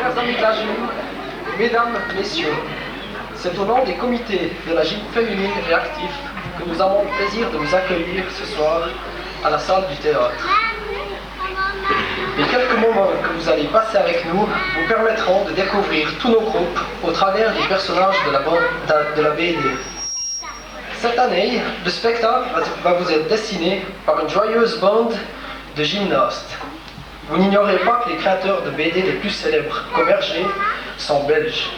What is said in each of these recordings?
chers amis de la gym, mesdames, messieurs, c'est au nom des comités de la gym féminine et active que nous avons le plaisir de vous accueillir ce soir à la salle du théâtre. Les quelques moments que vous allez passer avec nous vous permettront de découvrir tous nos groupes au travers des personnages de la BD. Cette année, le spectacle va vous être dessiné par une joyeuse bande de gymnastes. Vous n'ignorez pas que les créateurs de BD les plus célèbres, comme Hergé, sont belges.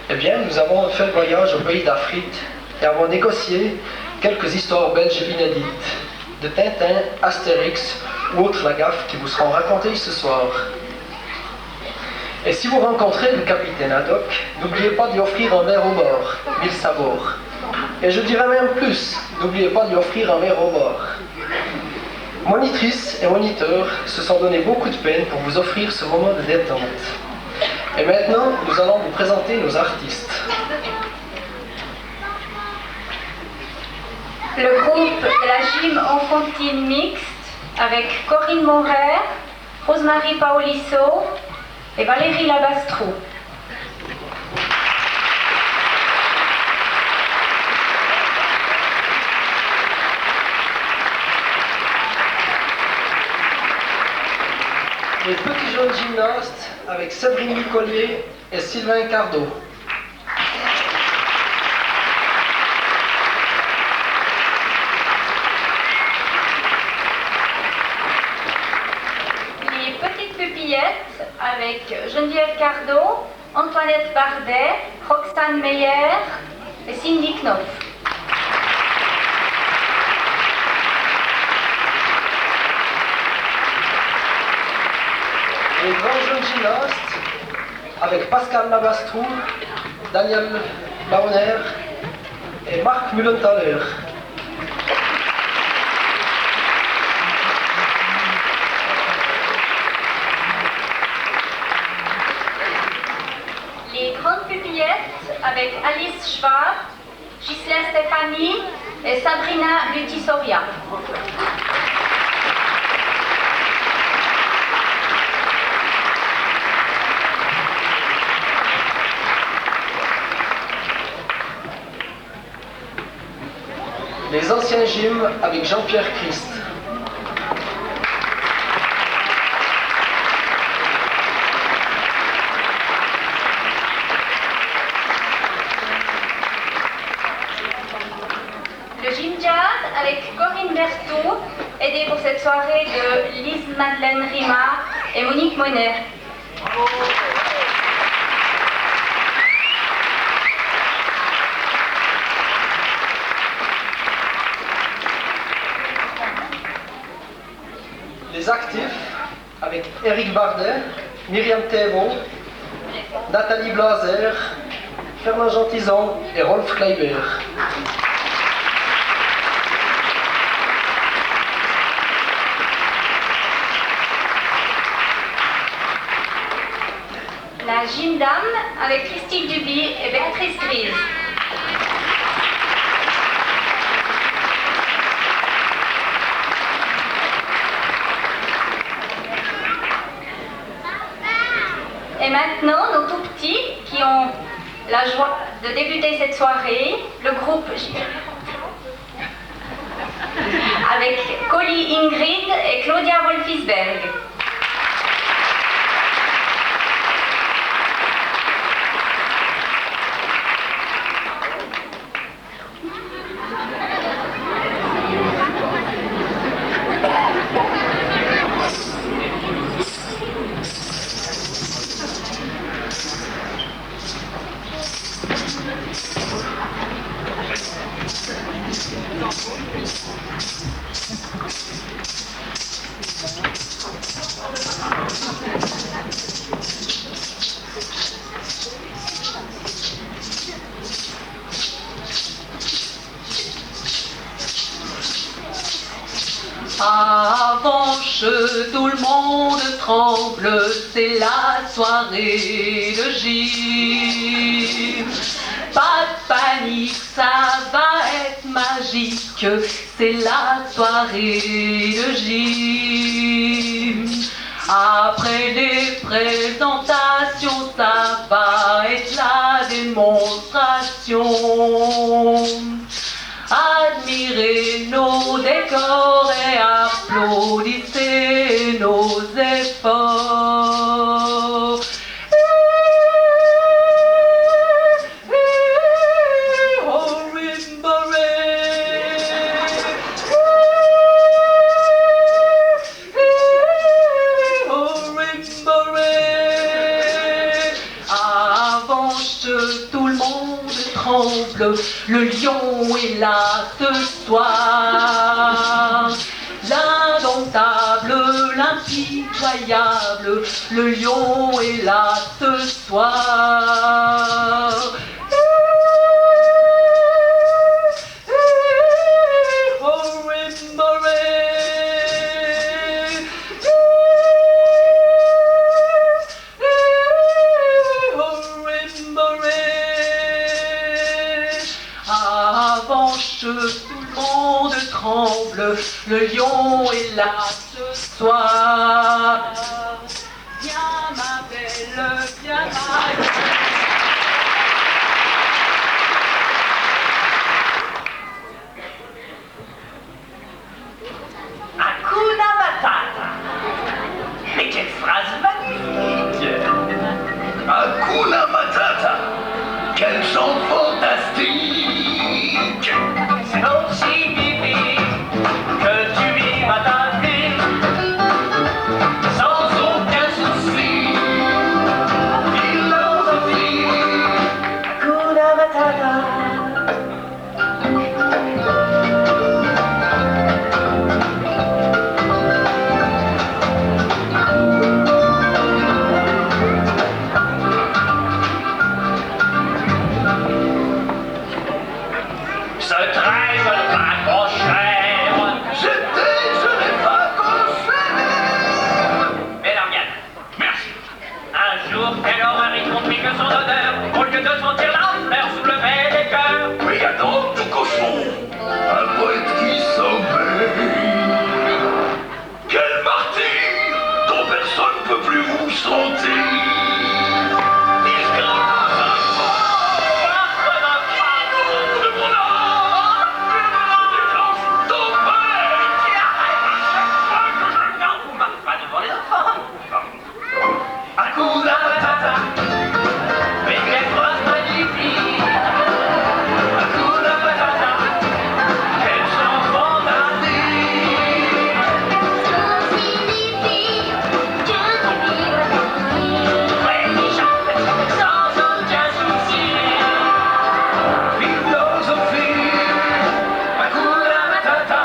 Eh bien, nous avons fait le voyage au pays d'Afrique et avons négocié quelques histoires belges inédites, de Tintin, Astérix ou autres Lagaffe qui vous seront racontées ce soir. Et si vous rencontrez le capitaine Haddock, n'oubliez pas de lui offrir un verre au bord, mille sabords. Et je dirais même plus, n'oubliez pas de lui offrir un verre au bord. Monitrices et moniteurs se sont donné beaucoup de peine pour vous offrir ce moment de détente. Et maintenant, nous allons vous présenter nos artistes. Le groupe de la gym enfantine mixte avec Corinne Morer, Rosemarie Paolisso et Valérie Labastrou. Les petits jeunes gymnastes avec Séverine Ducollier et Sylvain Cardot. Les petites pupillettes avec Geneviève Cardot, Antoinette Bardet, Roxane Meyer et Cindy Knopf. Les grands jeunes gymnastes avec Pascal Labastrou, Daniel Launer et Marc Müllenthaler. Les grandes pupillettes avec Alice Schwab, Ghislaine Stéphanie et Sabrina Lutti-Soria. Les anciens gyms avec Jean-Pierre Christ. Le gym jazz avec Corinne Berthoud, aidée pour cette soirée de Lise Madeleine Rima et Monique Monet. Les actifs avec Éric Bardet, Myriam Thévaux, Nathalie Blaser, Fernand Gentizon et Rolf Kleibert. La gym dame avec Christine Duby et Béatrice Grise. Et maintenant, nos tout petits qui ont la joie de débuter cette soirée, le groupe avec Colly Ingrid et Claudia Wolfisberg. Avanche, tout le monde tremble, c'est la soirée de gym. Pas de panique, ça va être magique, c'est la soirée de gym. Après les présentations, ça va être la démonstration. Admirez nos décors et applaudissez nos efforts. Tout le monde tremble, le lion est là ce soir. L'indomptable, l'impitoyable, le lion est là ce soir. Tout le monde tremble, le lion est là ce soir. Viens ma belle, viens ma belle. Hakuna Matata. Mais quelle phrase magnifique! Hakuna Matata. Quel chant fantastique! C'est aussi pipi que tu vis à ta vie sans aucun souci. Philosophie. Hakuna Matata. Ce train ne va trop cher. Je n'ai pas trop cher. Mais Lauriane, Merci. un jour quel aurait compris que son odeur, au lieu de sentir la fleur, soulevait les cœurs. Regardons tout cochon. Un poète qui sommeille. Quel martyr dont personne ne peut plus vous sentir. Hakuna Matata. Mais quelle phrase magnifique. Hakuna Matata. Quel chant fantastique. Ouais, qui chante sans aucun souci. Philosophie. Hakuna Matata.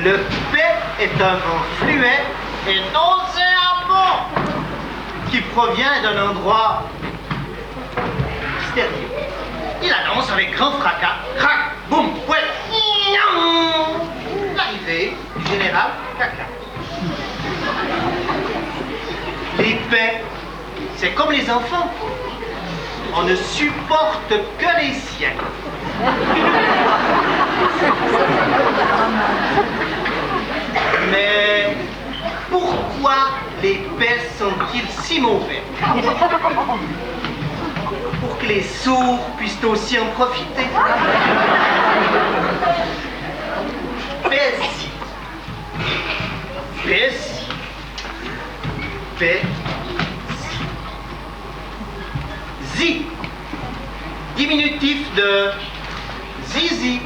Le P est un vent fluet et nauséabond qui provient d'un endroit mystérieux. Il annonce avec grand fracas, crac, boum, ouais, l'arrivée du général Caca. Les paix, c'est comme les enfants. On ne supporte que les siens. Mais pourquoi les paix sont-ils si mauvais? Pour que les sourds puissent aussi en profiter. Paix-y. Paix-y. Paix-y. Zi. Diminutif de zizi.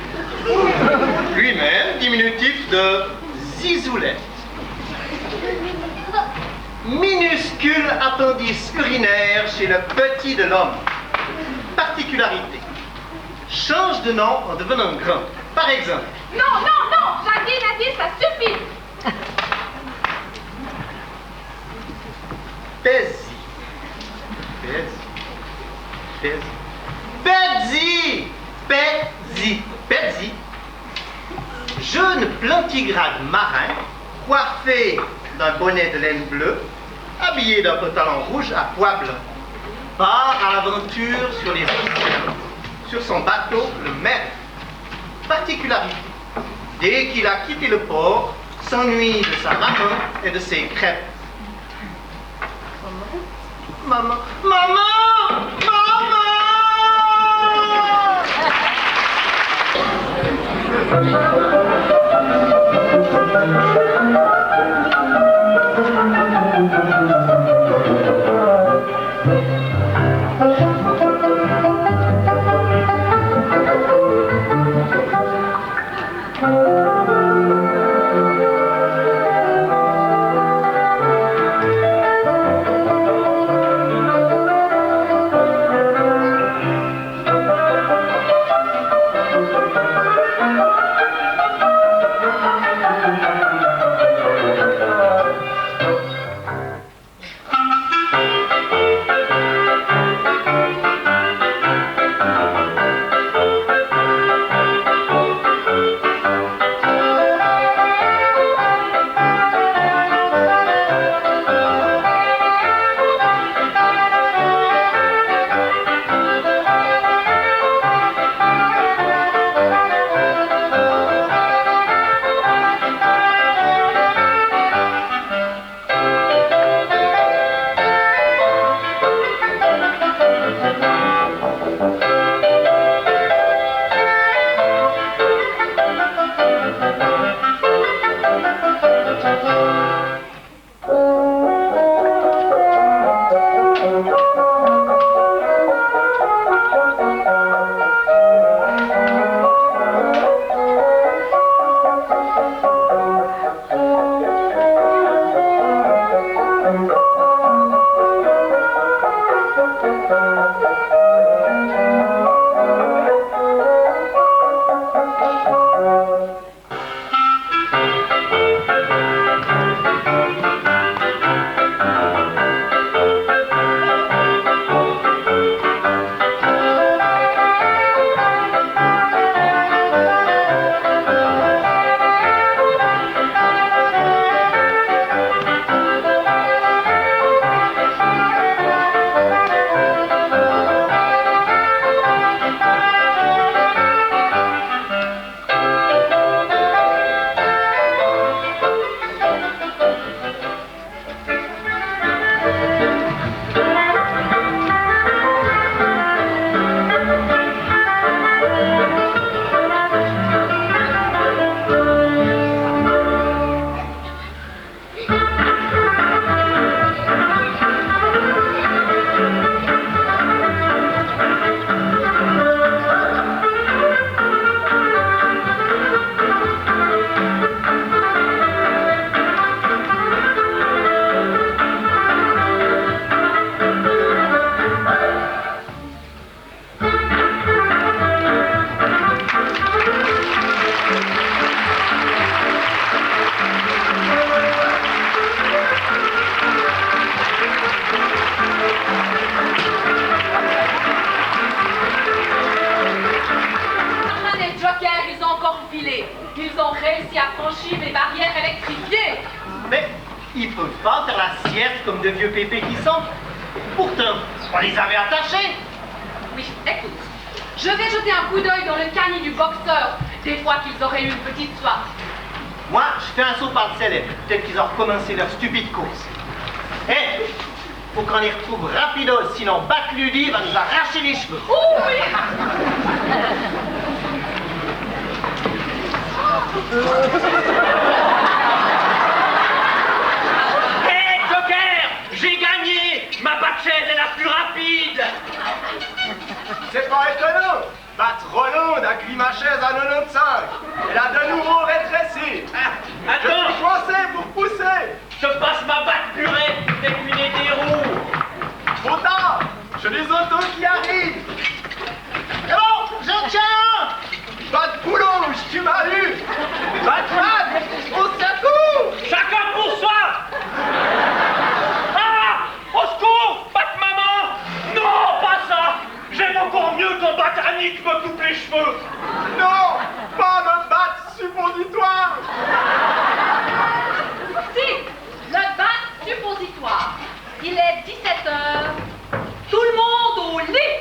Lui-même, diminutif de zizoulet. Minuscule appendice urinaire chez le petit de l'homme. Particularité. Change de nom en devenant grand. Par exemple. Non, non, non, Nadine, ça suffit. Pèse-y. Pèse-y. Pèse-y. Pèse-y. Pèse-y. Jeune plantigrade marin, coiffé d'un bonnet de laine bleue, habillé d'un pantalon rouge à pois blanc, part à l'aventure sur les océans, sur son bateau, le Mer. Particularité, dès qu'il a quitté le port, s'ennuie de sa maman et de ses crêpes. Maman, maman, maman! Ils ont réussi à franchir les barrières électrifiées. Mais ils peuvent pas faire la sieste comme de vieux pépés qui sont. Pourtant, on les avait attachés. Oui, écoute, je vais jeter un coup d'œil dans le cani du boxeur, des fois qu'ils auraient eu une petite soif. Moi, je fais un saut par le célèbre. Peut-être qu'ils ont recommencé leur stupide course. Hé, faut qu'on les retrouve rapidos, sinon Bacludi va nous arracher les cheveux. Oh oui. Hé, Joker! J'ai gagné! Ma batchaise est la plus rapide! C'est pas étonnant. Battre Roland a cuit ma chaise à 95. Elle a de nouveau rétréci. Je Attends! suis coincé pour pousser. Je passe ma batte purée déclinée des roues! Trop tard. J'ai les autos qui arrivent. C'est bon, je tiens. Pas de boulot, tu m'as eu. Batman, au secours. Chacun pour soi! Ah! Au secours! Bat-maman! Non, pas ça! J'aime encore mieux quand Bat-Annick me coupe les cheveux! Non, pas me battre suppositoire. Si, le bat suppositoire. Il est 17h. Tout le monde au lit.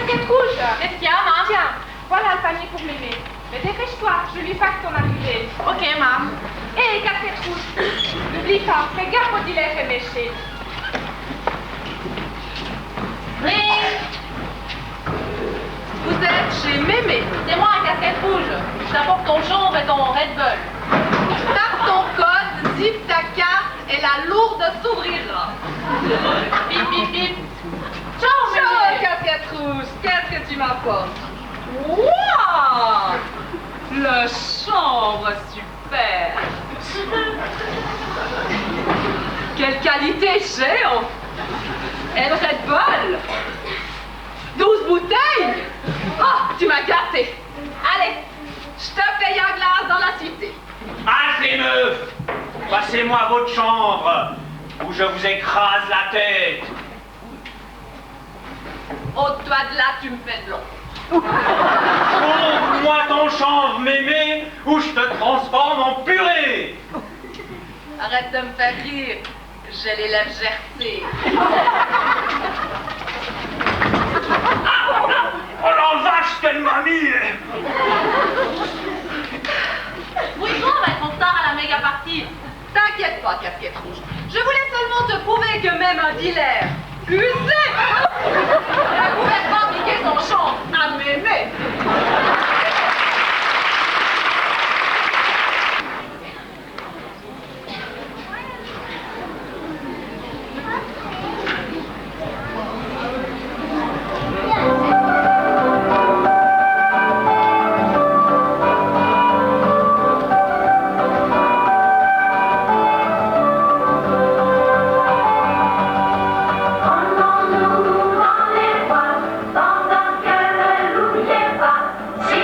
casquette rouge. Qu'est-ce qu'il y a, maman? Tiens, voilà le panier pour mémé. Mais dépêche-toi, je lui fasse ton arrivée. Ok, maman. Hé, casquette rouge. N'oublie pas, fais gaffe au dealer et méché. Vous êtes chez Mémé. C'est moi, la casquette rouge. Je t'apporte ton chambre et ton Red Bull. Tape ton code, zip ta carte et la lourde s'ouvrira. Bip, bip, bip. Ciao, Mémé. Casquette rouge, qu'est-ce que tu m'apportes? Waouh! Le chambre super. Quelle qualité j'ai, oh. Et le Red Bull. 12 bouteilles. Oh, tu m'as gâté. Allez, je te paye un glace dans la cité. Assez meufs! Passez-moi votre chambre, ou je vous écrase la tête. Oh, toi de là, tu me fais de l'eau. Trouve-moi ton chanvre, mémé, ou je te transforme en purée. Arrête de me faire rire. J'ai les lèvres gercées. Oh la vache, quelle mamie! Oui, on va être en retard à la méga partie. T'inquiète pas, casquette rouge. Je voulais seulement te prouver que même un dealer usé ne pouvait fabriquer son champ à Mémé. Si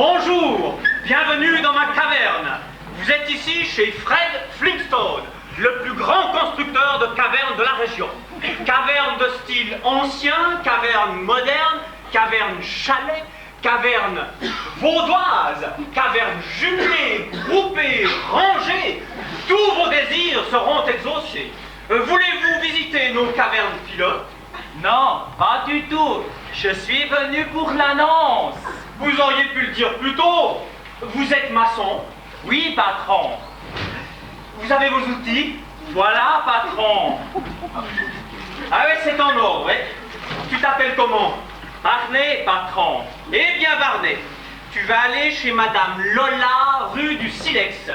Bonjour, bienvenue dans ma caverne. Vous êtes ici chez Fred Flintstone, le plus grand constructeur de cavernes de la région. Caverne de style ancien, caverne moderne, caverne chalet, caverne vaudoise, caverne jumelée, groupée, rangée. Tous vos désirs seront exaucés. Voulez-vous visiter nos cavernes pilotes? Non, pas du tout. Je suis venu pour l'annonce. Vous auriez pu le dire plus tôt. Vous êtes maçon? Oui, patron. Vous avez vos outils? Voilà, patron. Ah oui, c'est en ordre, oui. Tu t'appelles comment? Barnet, patron. Eh bien, Barnet, tu vas aller chez Madame Lola, rue du Silex.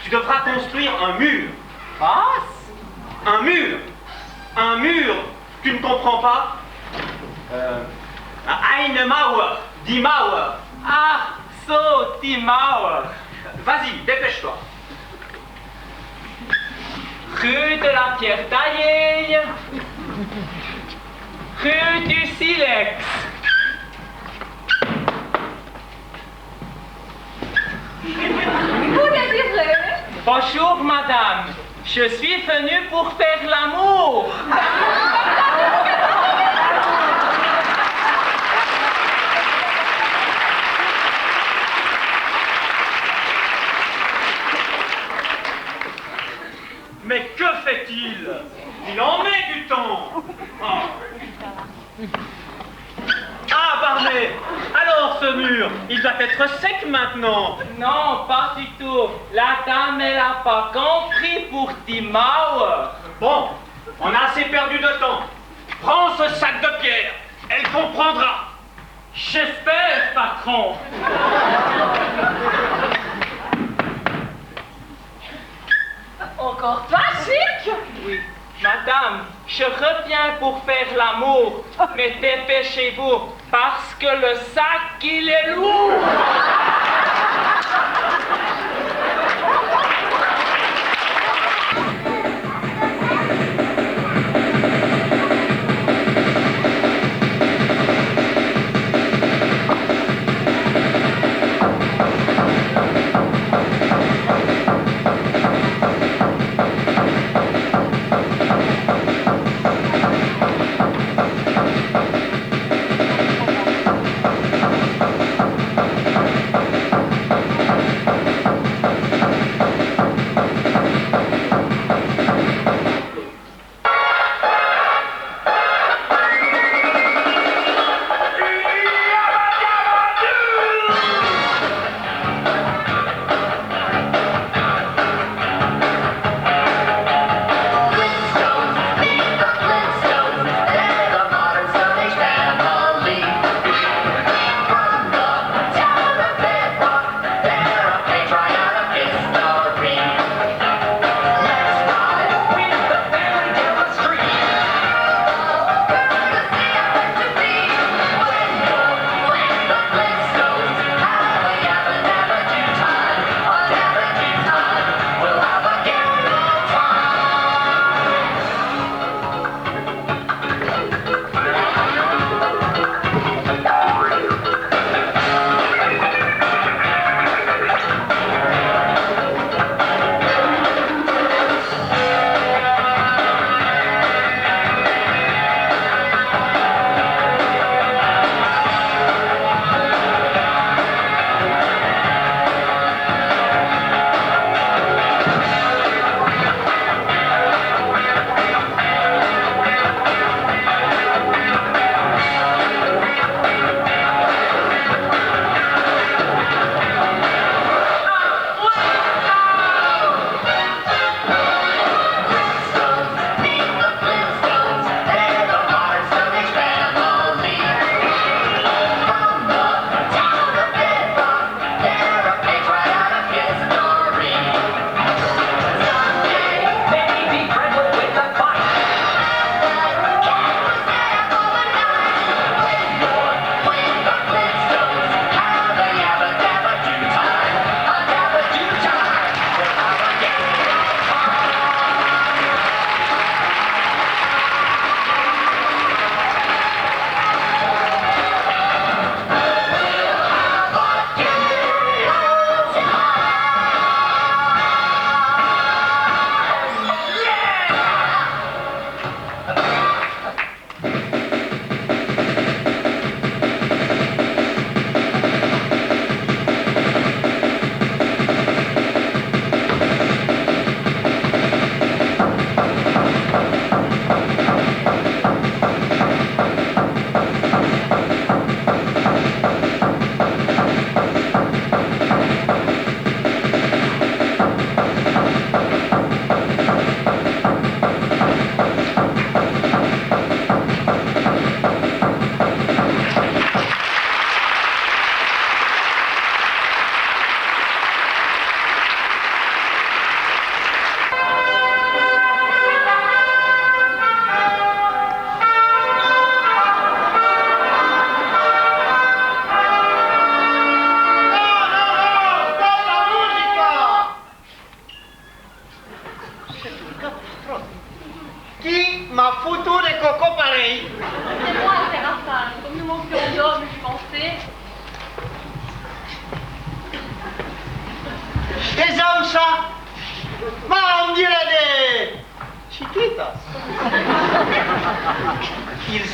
Tu devras construire un mur. Passe? Un mur. Un mur. Tu ne comprends pas? Eine Mauer. Die Mauer. Ah, so, die Mauer. Vas-y, dépêche-toi. Rue de la Pierre taillée. Rue du Silex. Vous désirez? Bonjour, madame. Je suis venu pour faire l'amour. Mais que fait-il? Il en met du temps. Ah, Barnet, alors ce mur, il doit être sec maintenant. Non, pas du tout. La dame, elle n'a pas compris pour die Mauer. Bon, on a assez perdu de temps. Prends ce sac de pierre, elle comprendra. J'espère, patron. Encore pas chic? Oui. Madame, je reviens pour faire l'amour, mais dépêchez-vous, parce que le sac, il est lourd.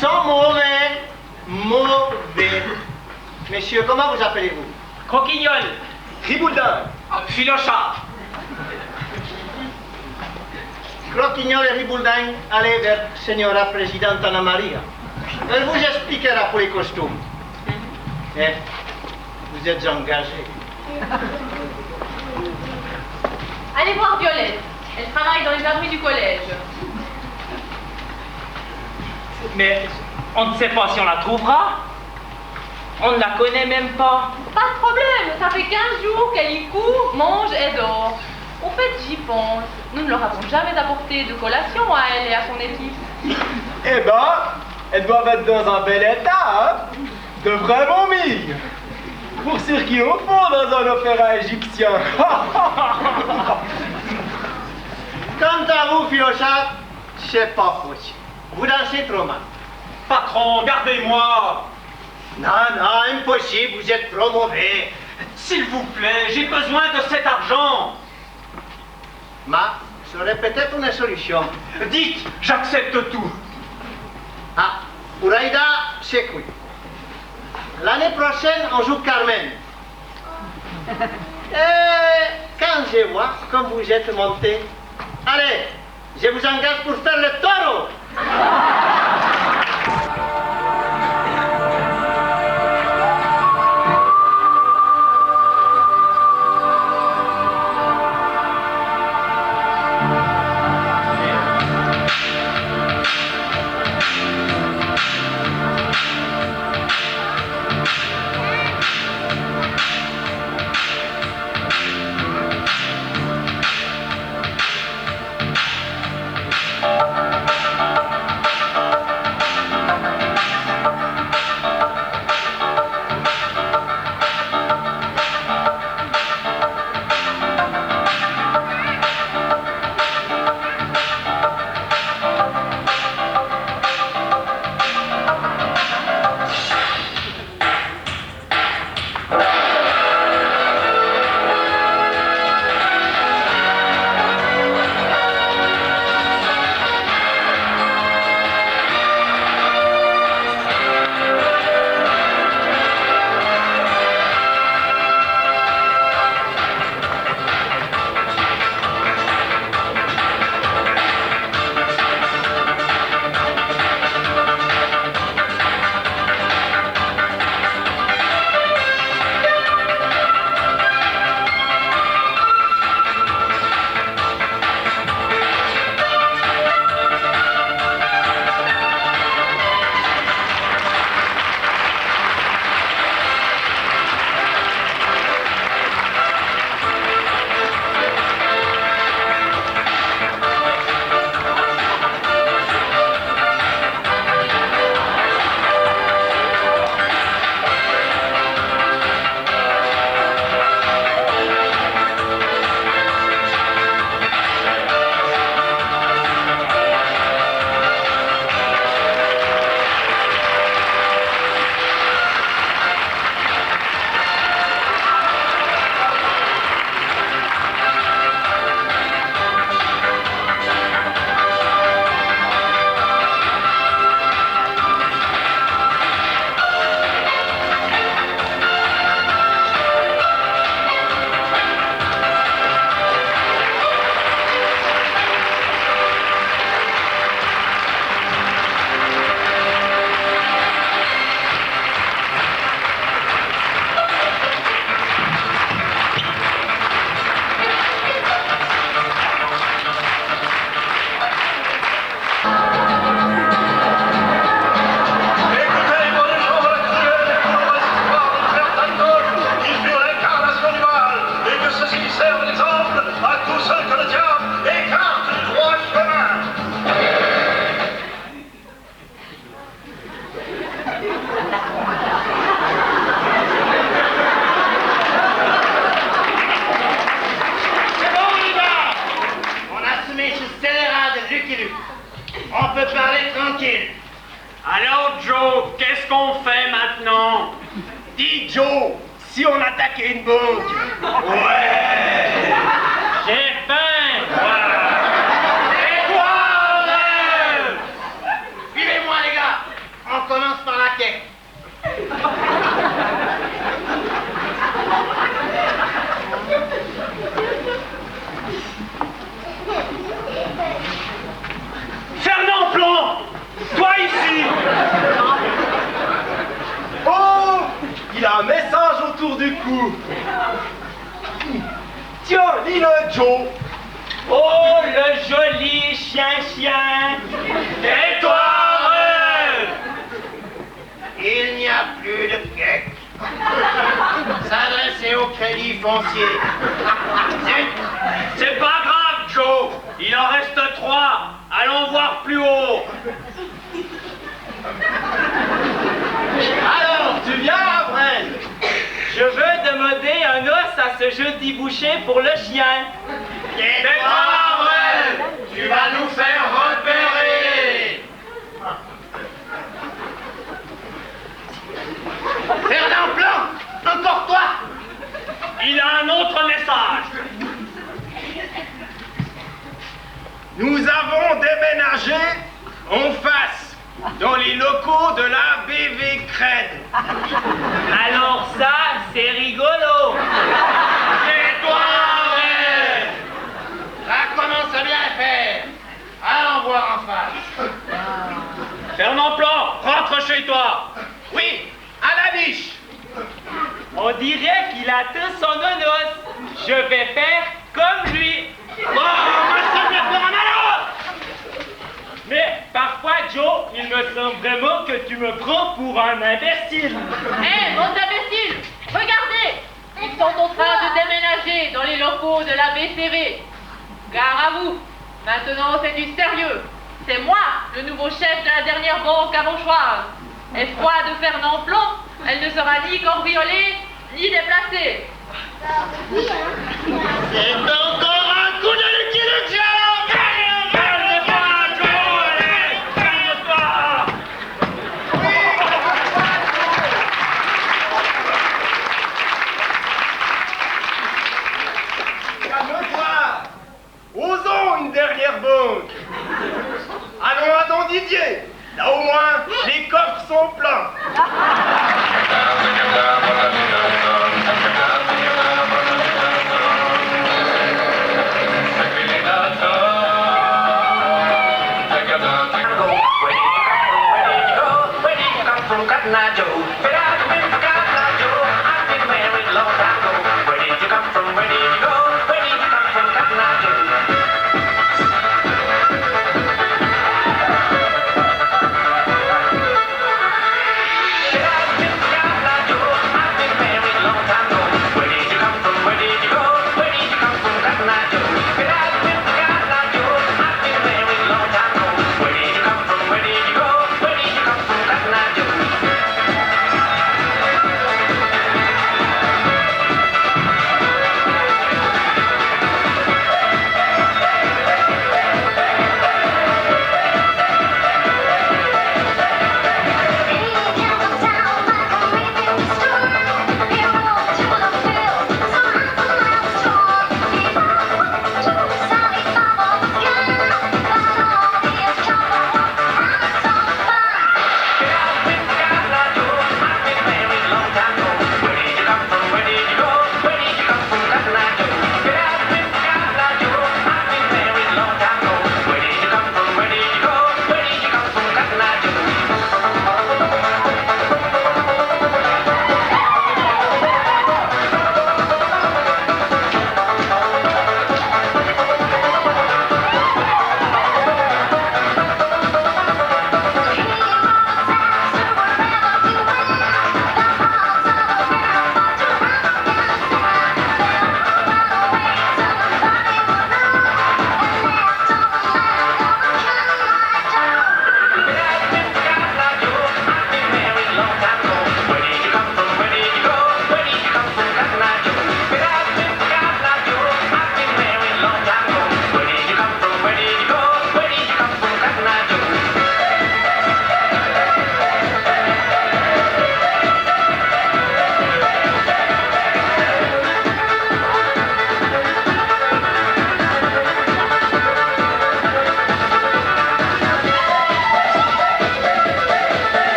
sont mauvais. Mauvais. Messieurs, comment vous appelez-vous? Croquignol, Riboudin. Filochard. Croquignol et Riboudin, allez vers Señora Présidente Anna Maria. Elle vous expliquera pour les costumes. Eh, vous êtes engagés. Allez voir Violette. Elle travaille dans les abris du collège. Mais on ne sait pas si on la trouvera. On ne la connaît même pas. Pas de problème, ça fait 15 jours qu'elle y court, mange et dort. Au fait, j'y pense. Nous ne leur avons jamais apporté de collation à elle et à son équipe. Eh ben, elles doivent être dans un bel état, hein? De vraies momies. Pour circuler au fond dans un opéra égyptien. Quant à vous, Filochard, c'est pas possible. Vous dansez trop mal. Patron, gardez-moi. Non, non, impossible, vous êtes trop mauvais. S'il vous plaît, j'ai besoin de cet argent. Mais, ça serait peut-être une solution. Dites, j'accepte tout. Ah, pour Aïda, c'est cool. L'année prochaine, on joue Carmen. Et quand je vois comme vous êtes monté, allez, je vous engage pour faire le taureau. Alors Joe, qu'est-ce qu'on fait maintenant? Dis Joe, si on attaquait une banque. Ouais. J'ai faim. Voilà. Et toi, Suivez-moi les gars. a un message autour du cou. Tiens, lis-le, Joe. Oh, le joli chien-chien! Tais-toi, Red! Il n'y a plus de quai. S'adresser au crédit foncier. C'est pas grave, Joe. Il en reste 3. Allons voir plus haut. Alors, tu viens, Fred? Je veux demander un os à ce jeudi boucher pour le chien. Tais-toi, Red! Tu vas nous faire repérer. Fernand Plan, encore toi. Il a un autre message. Nous avons déménagé en face, dans les locaux de la BV Cred. Alors ça, c'est rigolo. Tais-toi, Red! Ça commence à bien faire. Allons voir en face. Fernand Plan, rentre chez toi. Oui, à la niche. On dirait qu'il a tout son onos. Je vais faire comme lui. Oh, moi, ça vient faire un malheur! Mais parfois, Joe, il me semble vraiment que tu me prends pour un imbécile. Hé, bande d'imbéciles! Regardez! Ils sont en train de déménager dans les locaux de la BCV. Gare à vous! Maintenant, c'est du sérieux. C'est moi, le nouveau chef de la dernière banque avauchoise. Et foi de Fernand Plan, elle ne sera ni cambriolée, ni déplacée. C'est encore un coup de liquidation. Calme-toi, Joe! Allez, calme-toi! Calme-toi. Osons une dernière banque. Allons à Don Didier. Là au moins, les coffres sont pleins.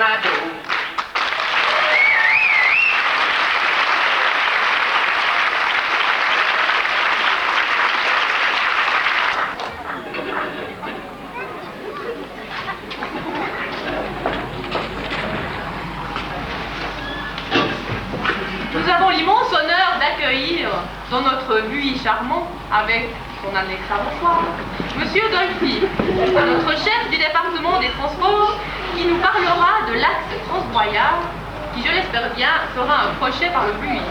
Canada. Nous avons l'immense honneur d'accueillir dans notre buis charmant, avec son annexe à bonsoir, Monsieur Dolphy, notre chef du département des transports, qui nous parlera de l'axe Transbroyard, qui, je l'espère bien, sera un crochet par le buis.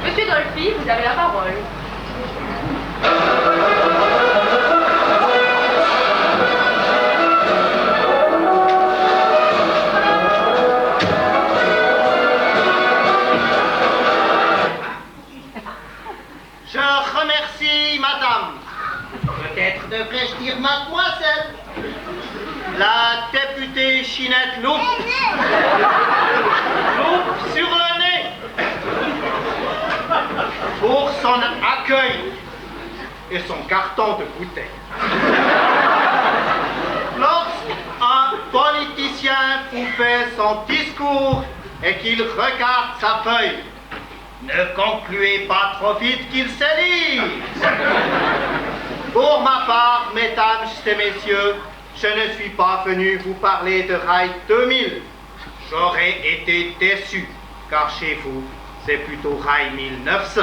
Monsieur Dolphy, vous avez la parole. Je remercie madame. Peut-être devrais-je dire mademoiselle. La députée Chinette Loup. Loup sur le nez. Pour son accueil et son carton de bouteille. Lorsqu'un politicien vous fait son discours et qu'il regarde sa feuille, ne concluez pas trop vite qu'il se lit. Pour ma part, mesdames et messieurs, je ne suis pas venu vous parler de Rail 2000. J'aurais été déçu, car chez vous, c'est plutôt Rail 1900.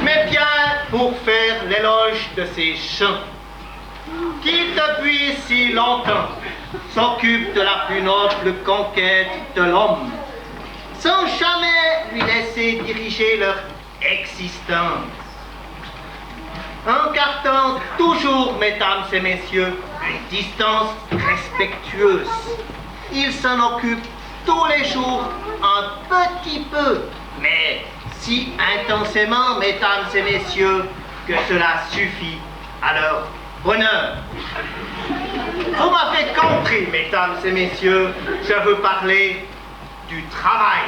Mais bien pour faire l'éloge de ces champs, qui depuis si longtemps s'occupent de la plus noble conquête de l'homme, sans jamais lui laisser diriger leur existence. En gardant toujours, mesdames et messieurs, une distance respectueuse. Ils s'en occupent tous les jours un petit peu, mais si intensément, mesdames et messieurs, que cela suffit à leur bonheur. Vous m'avez compris, mesdames et messieurs, je veux parler du travail.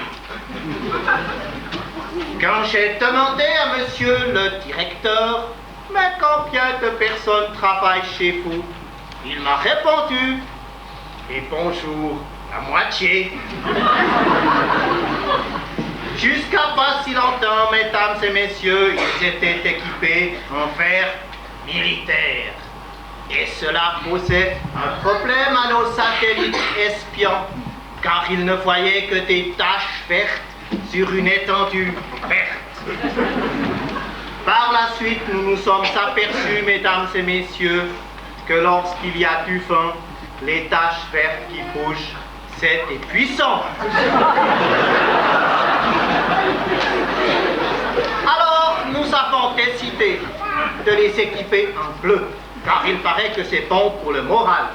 Quand j'ai demandé à monsieur le directeur, mais combien de personnes travaillent chez vous, il m'a répondu, et bonjour, la moitié. Jusqu'à pas si longtemps, mesdames et messieurs, ils étaient équipés en fer militaire. Et cela posait un problème à nos satellites espions, car ils ne voyaient que des taches vertes sur une étendue verte. Par la suite, nous nous sommes aperçus, mesdames et messieurs, que lorsqu'il y a du vent, les taches vertes qui bougent, c'est puissant. Alors, nous avons décidé de les équiper en bleu, car il paraît que c'est bon pour le moral.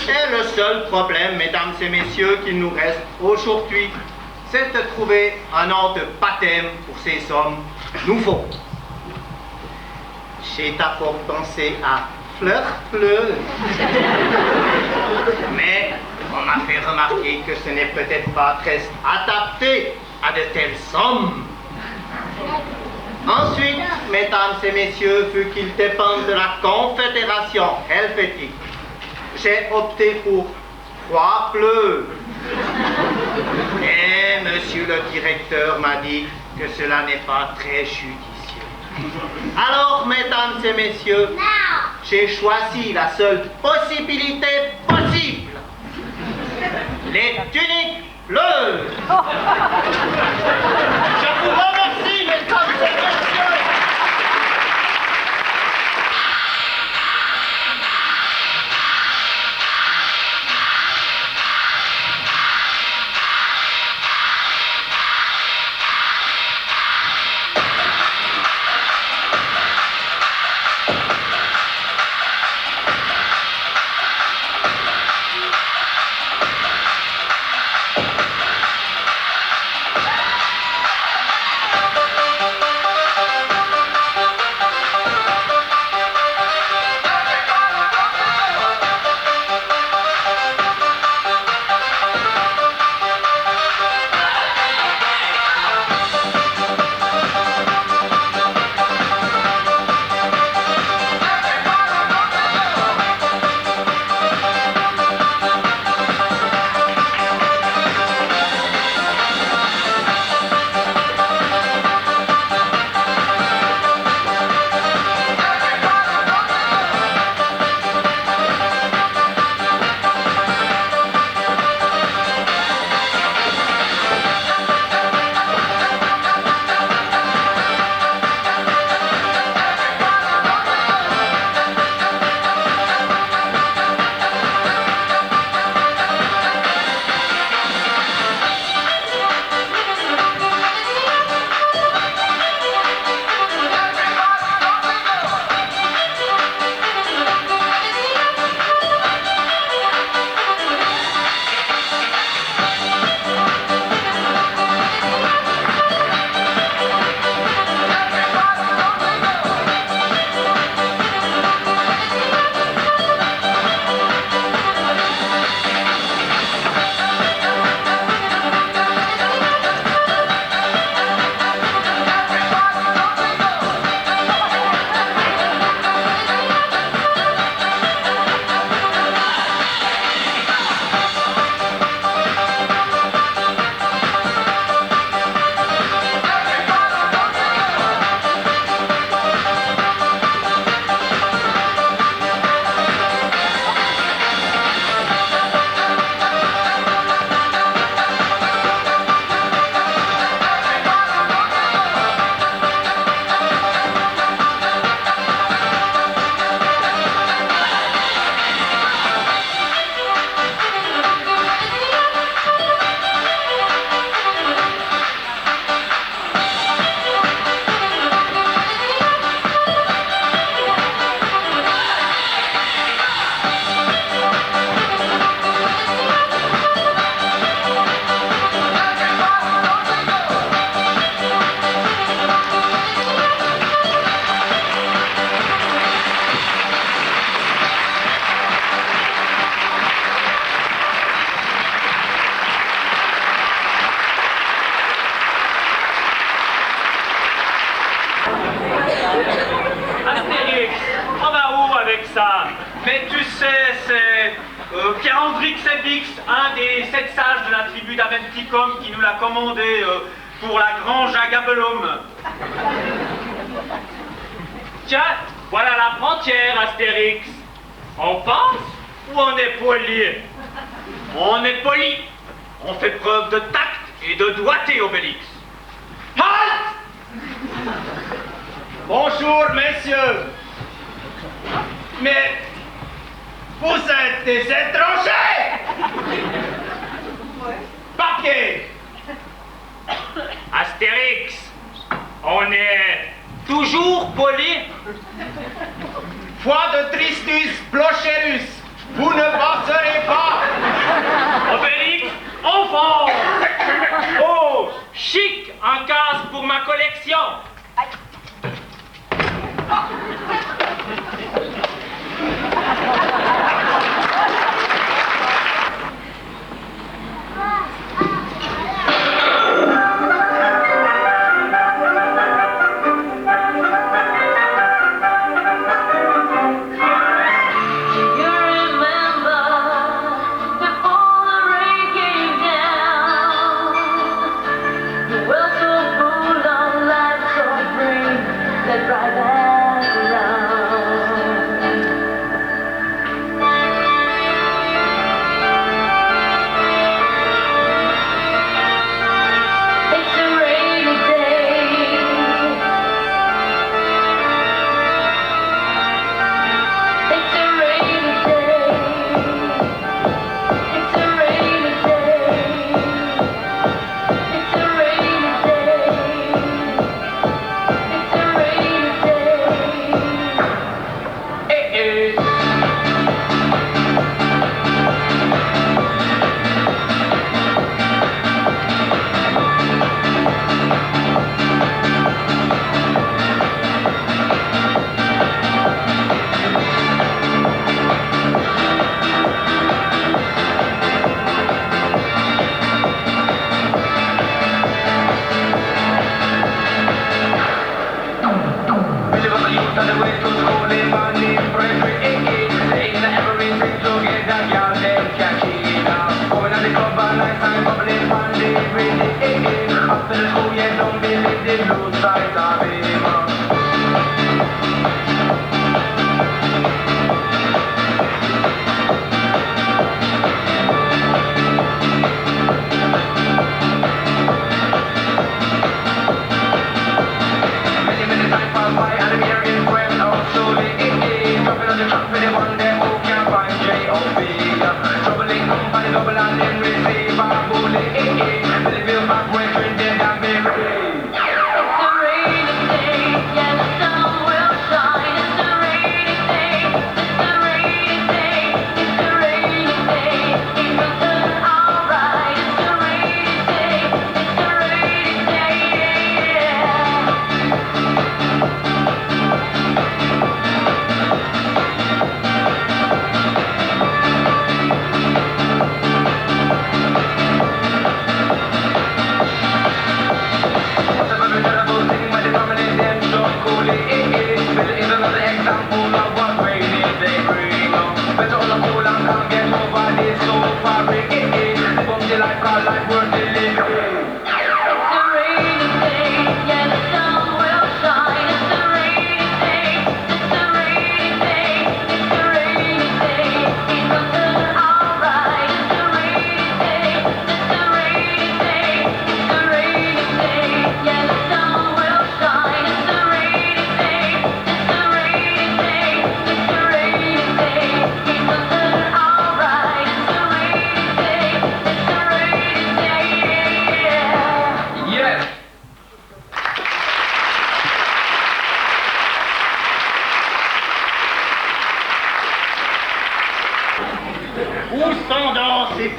Et le seul problème, mesdames et messieurs, qu'il nous reste aujourd'hui, c'est de trouver un nom de baptême pour ces hommes nouveaux. J'ai d'abord pensé à Fleur Bleue, mais on m'a fait remarquer que ce n'est peut-être pas très adapté à de telles sommes. Ensuite, mesdames et messieurs, vu qu'ils dépendent de la Confédération helvétique, j'ai opté pour Croix Bleue. Et monsieur le directeur m'a dit que cela n'est pas très judicieux. Alors, mesdames et messieurs, j'ai choisi la seule possibilité possible. Les tuniques bleues. Je vous remercie, mesdames et messieurs. Mais tu sais, c'est Pierre-Andrix Ebix, un des 7 sages de la tribu d'Aventicum, qui nous l'a commandé pour la grange à Gabelum. Tiens, voilà la frontière, Astérix. On passe ou on est poli? On est poli. On fait preuve de tact et de doigté, Obélix. Halt! Bonjour, messieurs. Mais vous êtes des étrangers! Papier! Astérix, on est toujours poli. Foi de Tristus Blocherus, vous ne passerez pas! Obélix, enfant. Oh, chic, un casque pour ma collection.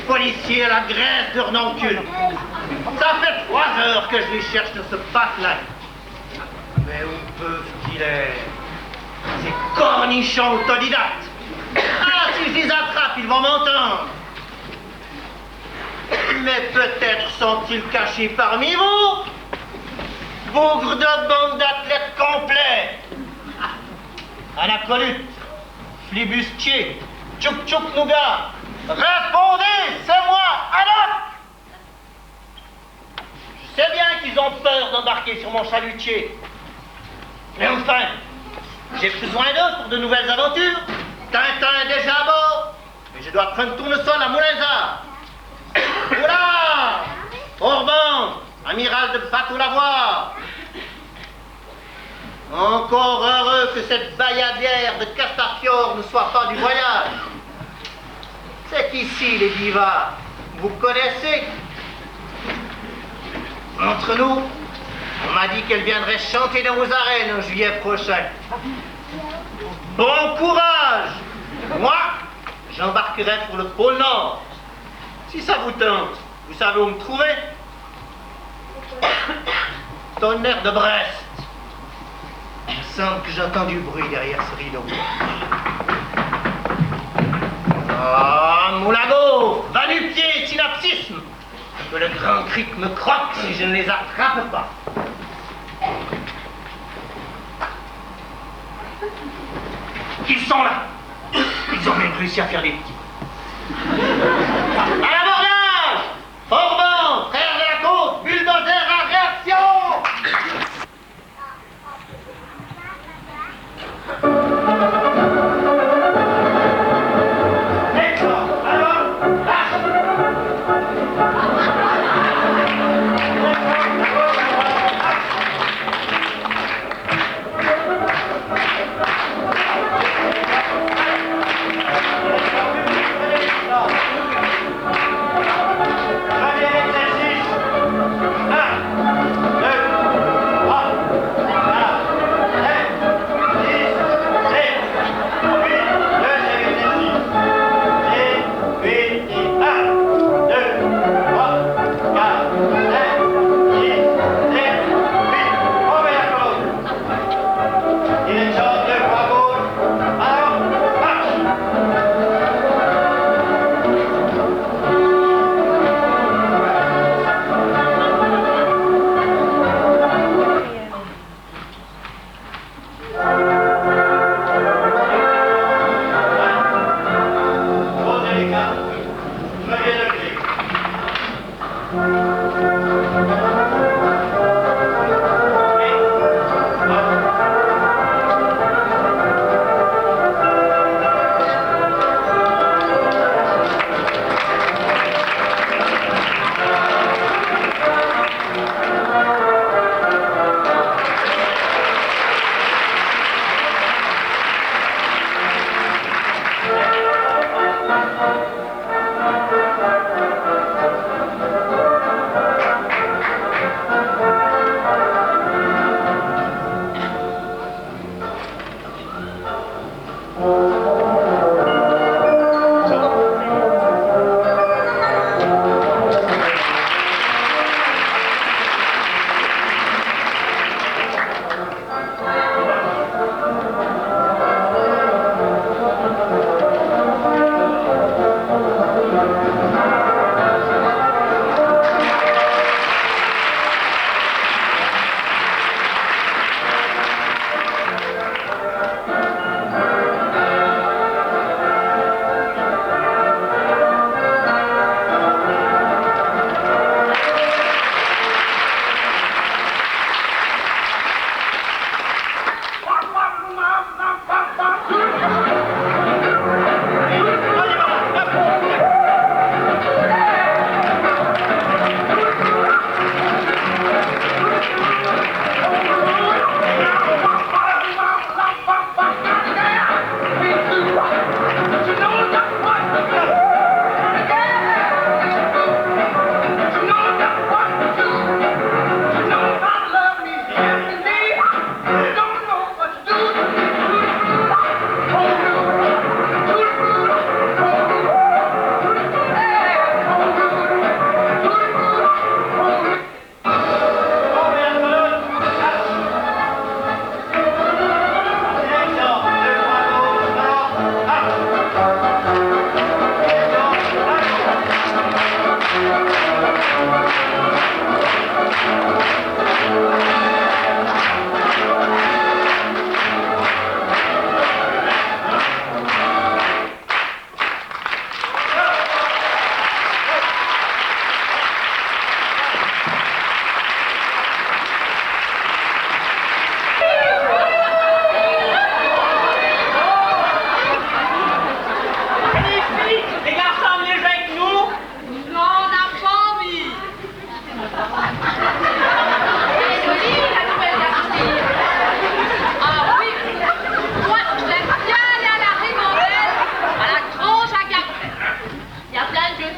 policier à la graisse de renoncule. Ça fait 3 heures que je les cherche sur ce passe-là. Mais où peuvent-ils être, ces cornichons autodidactes? Ah, si je les attrape, ils vont m'entendre. Mais peut-être sont-ils cachés parmi vous, bougre de bande d'athlètes complets. Un acolyte, flibustier, tchouk tchouk nougat. Répondez, c'est moi, Haddock! Je sais bien qu'ils ont peur d'embarquer sur mon chalutier. Mais enfin, j'ai besoin d'eux pour de nouvelles aventures. Tintin est déjà à bord, et je dois prendre tournesol à Moulinsard. Oula! Orban, amiral de bateau-lavoir. Encore heureux que cette bayadière de Castafiore ne soit pas du voyage. C'est ici les divas, vous connaissez. Entre nous, on m'a dit qu'elle viendrait chanter dans vos arènes en juillet prochain. Bon courage! Moi, j'embarquerai pour le pôle Nord. Si ça vous tente, vous savez où me trouver? Tonnerre de Brest. Il me semble que j'entends du bruit derrière ce rideau. Ah, Moulago, va-nu-pied, synapsisme. Que le grand cric me croque si je ne les attrape pas. Ils sont là. Ils ont même réussi à faire des petits. À l'abordage! Orban, frère de la côte, bulldozer à réaction!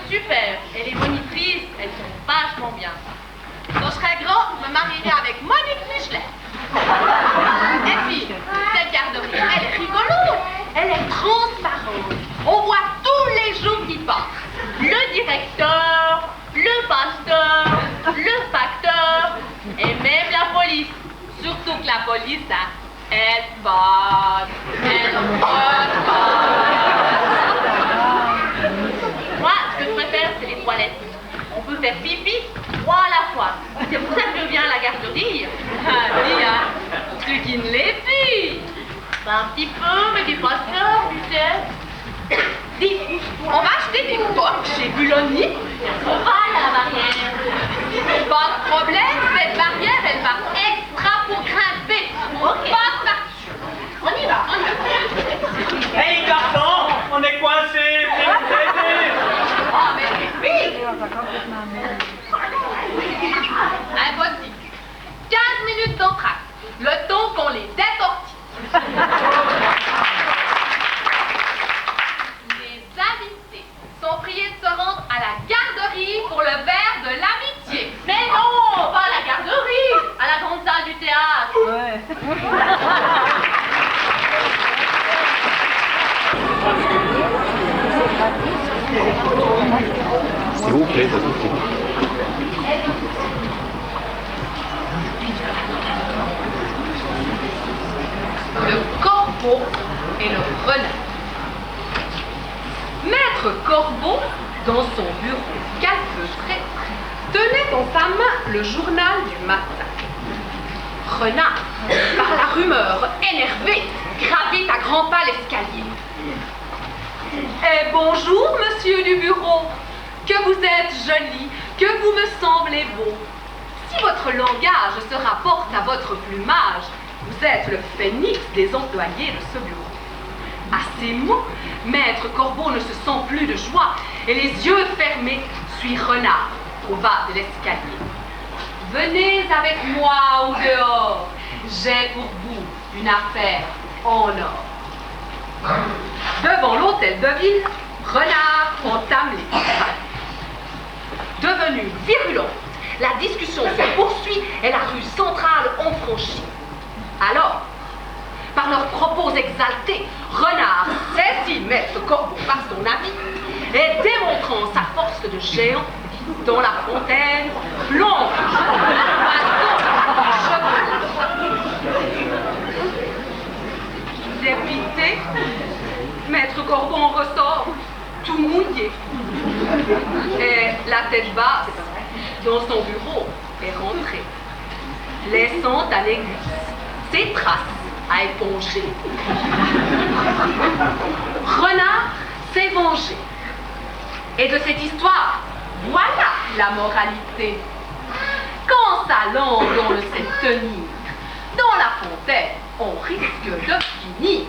super. Et les monitrices, elles sont vachement bien. Quand je serai grand, je me marierai avec Monique Michelet. Et puis, cette garderie, elle est rigolo. Elle est transparente. On voit tous les jours qui passent. Le directeur, le pasteur, le facteur et même la police. Surtout que la police, là, elle botte. Elle botte. Moi, ce que je préfère, c'est les toilettes. On peut faire pipi 3 à la fois. C'est pour ça que je viens à la garderie. Dis, hein, pour ceux qui ne les pillent. Un petit peu, mais des pas ça, putain. Dis, on va acheter des potes chez Buloni. On va à la barrière. Pas de problème, cette barrière, elle va extra pour grimper. Ok. Pas par-dessus. On y va, on y va. Hey garçon, on est coincés, viens nous aider. Oh, mais oui. Impossible. 15 minutes d'entracte. Le temps qu'on les détortille. Les invités sont priés de se rendre à la garderie pour le verre de l'amitié. Mais non, pas à la garderie, à la grande salle du théâtre. Ouais. S'il vous plaît, ça suffit. Le corbeau et le renard. Maître Corbeau, dans son bureau calfeutré, tenait dans sa main le journal du matin. Renard, par la rumeur énervée, gravit à grands pas l'escalier. Eh bonjour, monsieur du bureau, que vous êtes joli, que vous me semblez beau. Si votre langage se rapporte à votre plumage, vous êtes le phénix des employés de ce bureau. À ces mots, Maître Corbeau ne se sent plus de joie et les yeux fermés suit Renard au bas de l'escalier. Venez avec moi au dehors, j'ai pour vous une affaire en or. Devant l'hôtel de ville, Renard entame les travaux. Devenue virulente, la discussion se poursuit et la rue centrale en franchit. Alors, par leurs propos exaltés, Renard saisit Maître Corbeau par son habit et démontrant sa force de géant dans la fontaine, plonge dépité, Maître Corbeau en ressort, tout mouillé. Et la tête basse, dans son bureau, est rentrée, laissant à Négus ses traces à éponger. Renard s'est vengé. Et de cette histoire, voilà la moralité. Quand sa langue on le sait tenir, dans la fontaine, on risque de finir.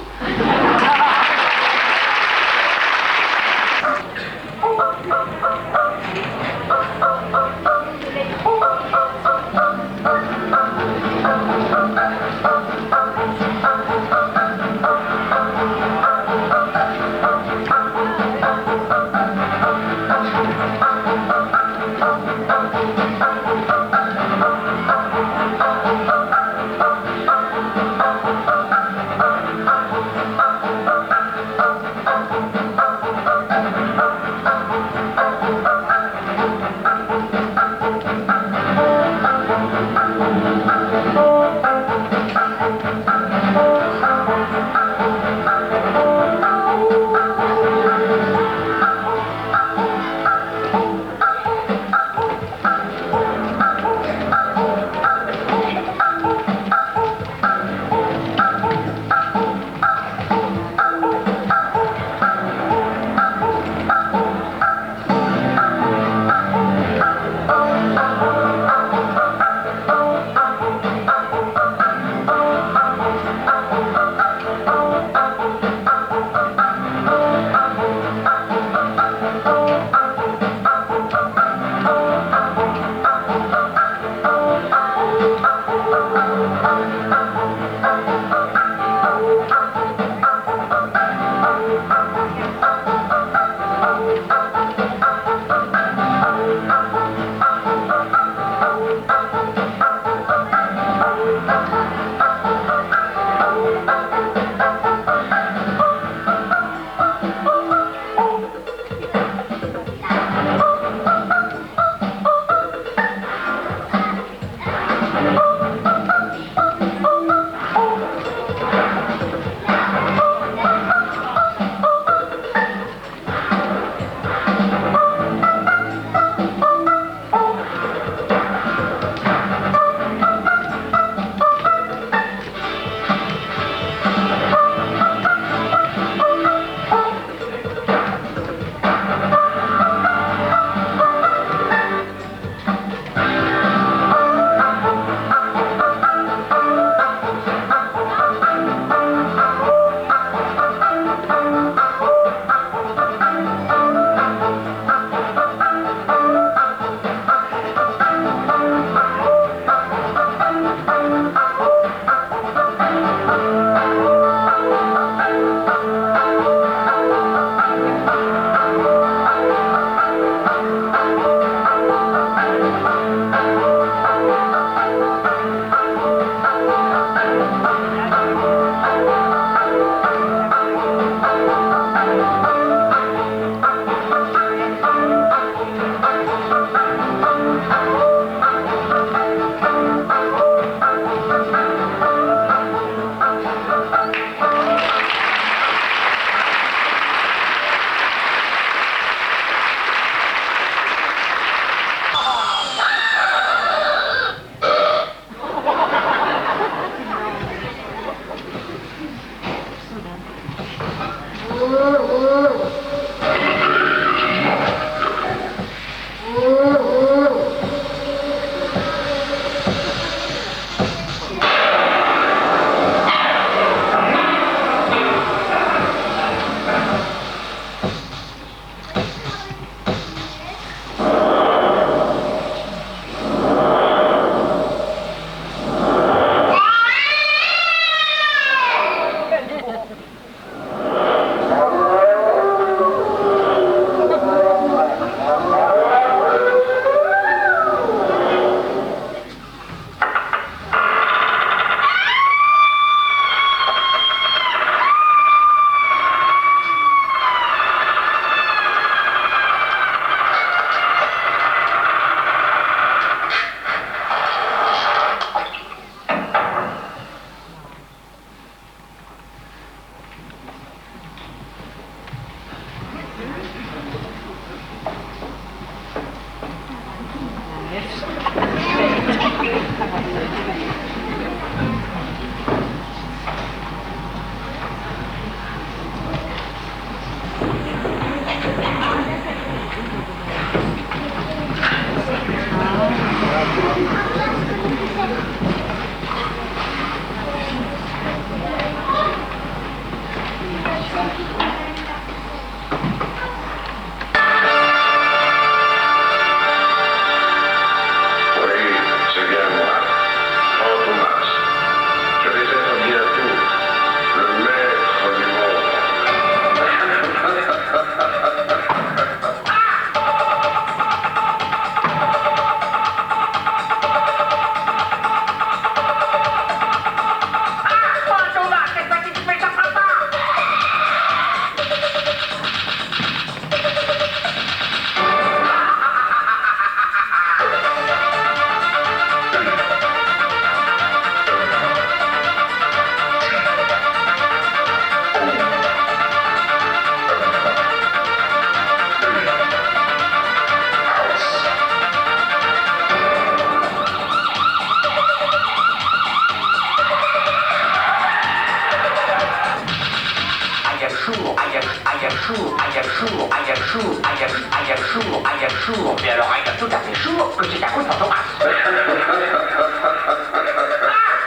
Mais alors, il est tout à fait chaud que c'est à cause de Thomas.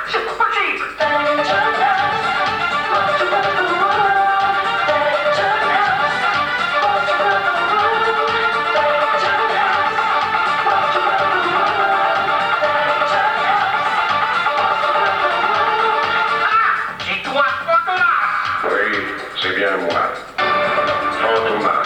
C'est pas possible. C'est toi, Fantomas. Oui, c'est bien moi. Fantomas.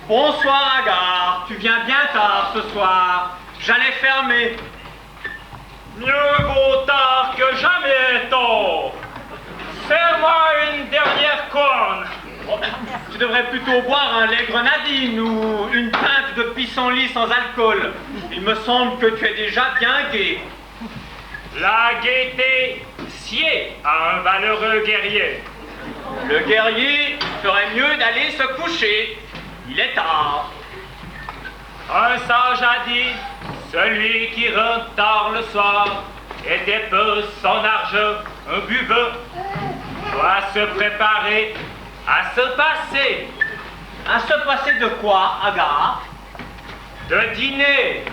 Bonsoir Agar, tu viens bien tard ce soir. J'allais fermer. Mieux vaut tard que jamais tôt. Serre-moi une dernière corne. Oh, tu devrais plutôt boire un lait grenadine ou une pinte de pissenlit sans alcool. Il me semble que tu es déjà bien gai. La gaieté sied à un valeureux guerrier. Le guerrier ferait mieux d'aller se coucher. Il est tard. Un sage a dit, celui qui rentre tard le soir et dépose son argent au buveux, doit se préparer à se passer. À se passer de quoi, Agar? De dîner.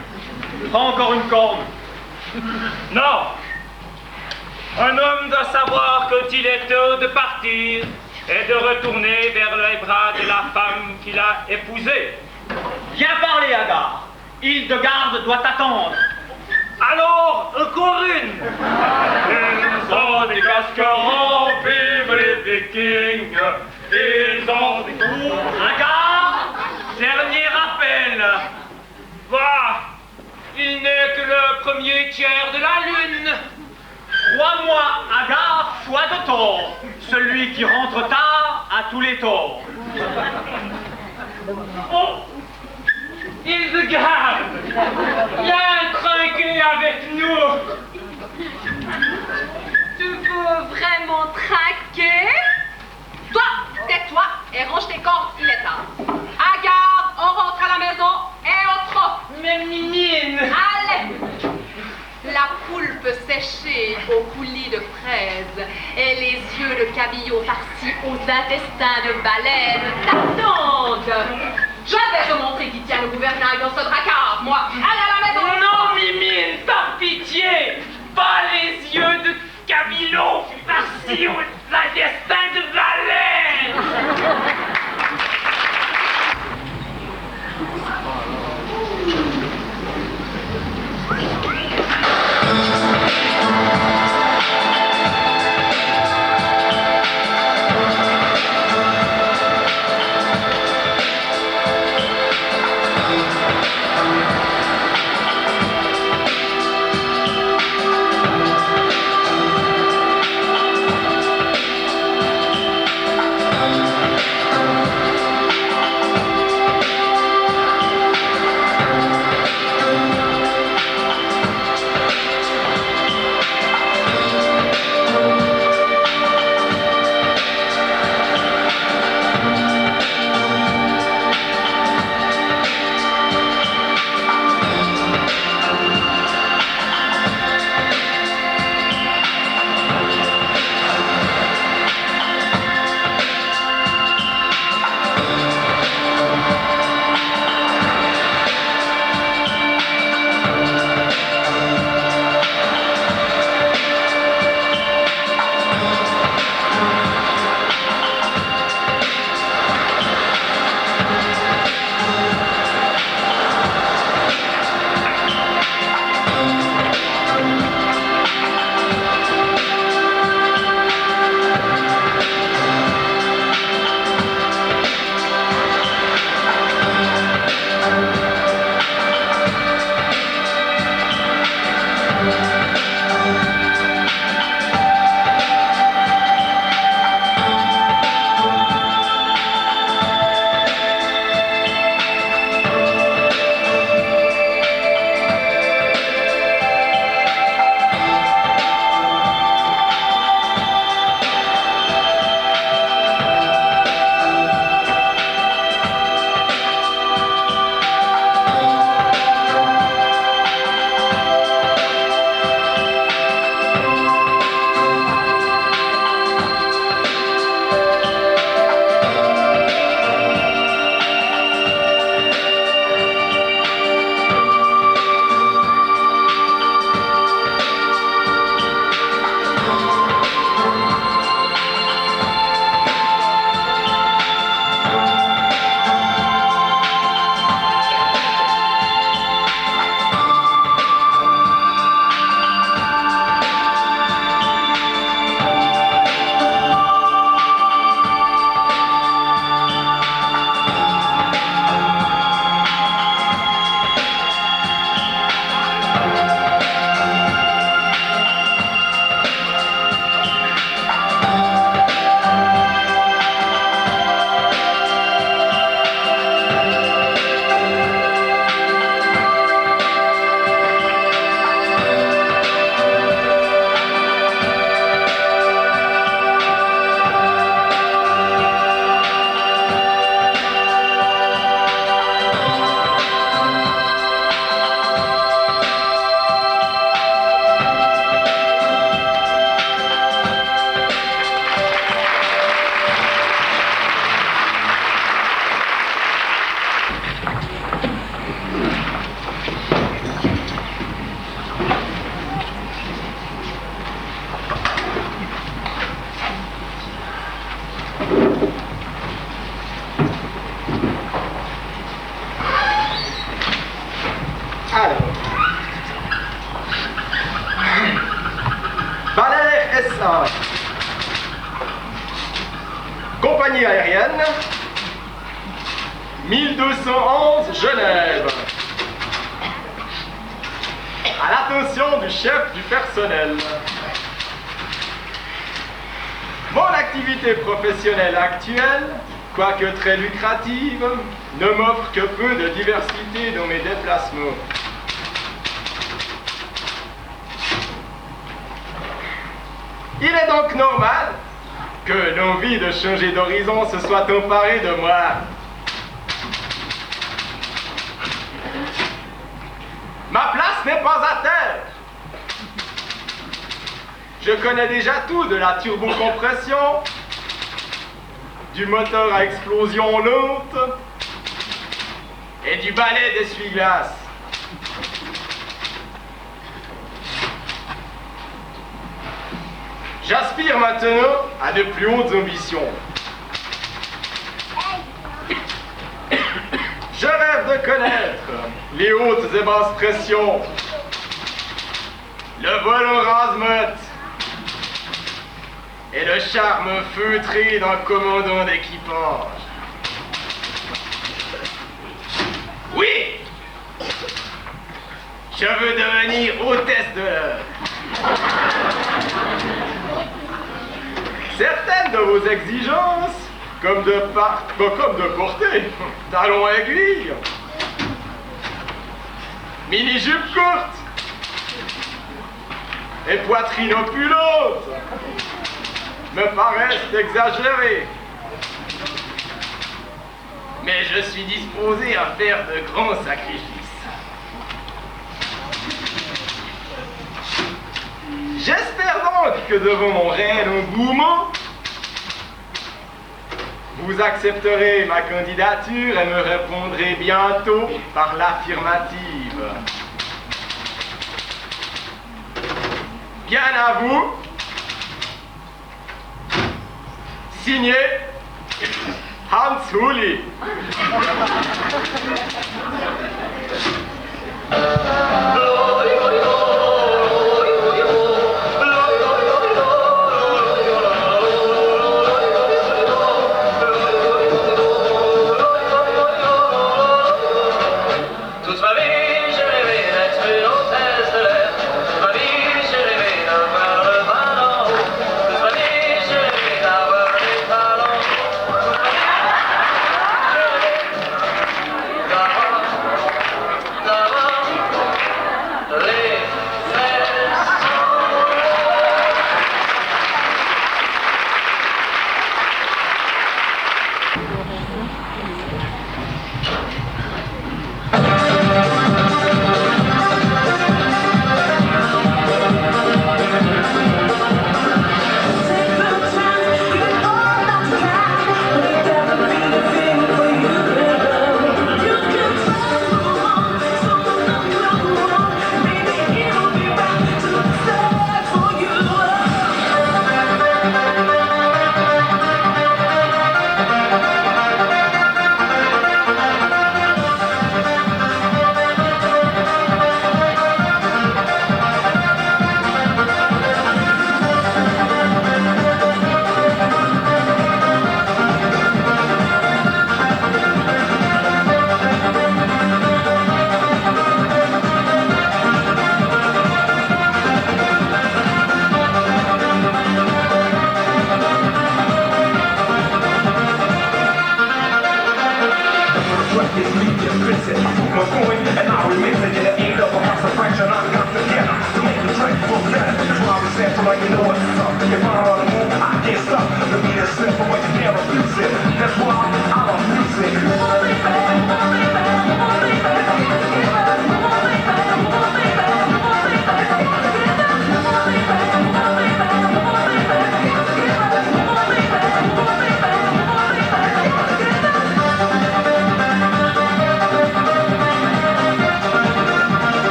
Prends encore une corne. Non. Un homme doit savoir quand il est temps de partir et de retourner vers les bras de la femme qu'il a épousée. Bien parlé, Agar. Hildegarde doit attendre. Alors, encore une. Ils ont des casquerons, vive les vikings. Ils ont des coups. Agar, Dernier appel. Va. Il n'est que le premier tiers de la lune. crois-moi, Agar, choix de tort. Celui qui rentre tard a tous les torts. Oh, Hildegarde, il y a un trinquet avec nous. Tu veux vraiment traquer? Toi, tais-toi et range tes cordes, il est tard. Agar, on rentre à la maison et on troque. Mais Mimine! Allez! La poulpe séchée au coulis de fraises et les yeux de cabillaud farcis aux intestins de baleine t'attendent. Je vais te montrer qui tient le gouvernail dans ce dracard, moi. Allez à la maison! Non, Mimine, par pitié! Pas les yeux de cabillaud farcis aux intestins de baleine! S1. Compagnie aérienne 1211 Genève. À l'attention du chef du personnel. Mon activité professionnelle actuelle, quoique très lucrative, ne m'offre que peu de diversité dans mes déplacements. Il est donc normal que l'envie de changer d'horizon se soit emparée de moi. Ma place n'est pas à terre. Je connais déjà tout de la turbocompression, du moteur à explosion lente et du balai d'essuie-glace. J'aspire maintenant à de plus hautes ambitions. Je rêve de connaître les hautes et basses pressions, le volant rase-motte et le charme feutré d'un commandant d'équipage. Oui! Je veux devenir hôtesse de l'air. Certaines de vos exigences, comme de porter talons aiguilles, mini-jupe courte et poitrine opulente, me paraissent exagérées. Mais je suis disposé à faire de grands sacrifices. J'espère donc que devant mon réel engouement, vous accepterez ma candidature et me répondrez bientôt par l'affirmative. Bien à vous. Signé Hans Huli.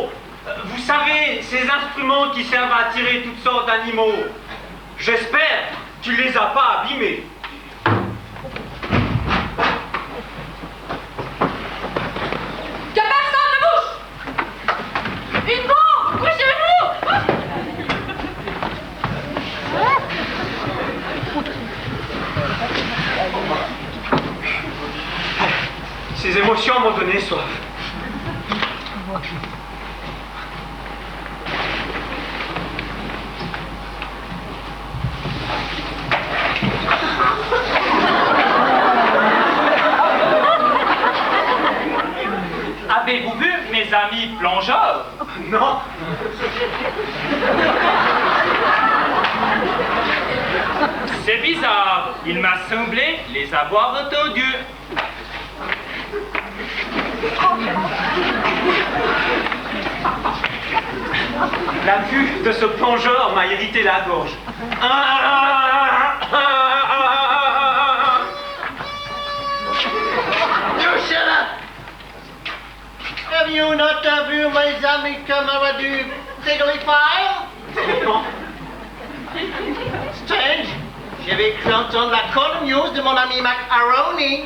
Oh, vous savez, ces instruments qui servent à attirer toutes sortes d'animaux. J'espère que tu les as pas abîmés. Que personne ne bouge! Une bombe! Couchez-vous! Ces émotions m'ont donné soif. Avez-vous vu mes amis plongeurs? Non. C'est bizarre, il m'a semblé les avoir entendus. La vue de ce plongeur m'a irrité la gorge. You shut up! Have you not vu mes amis camarades du File? Non. Strange, j'avais cru entendre la Call News de mon ami Macaroni.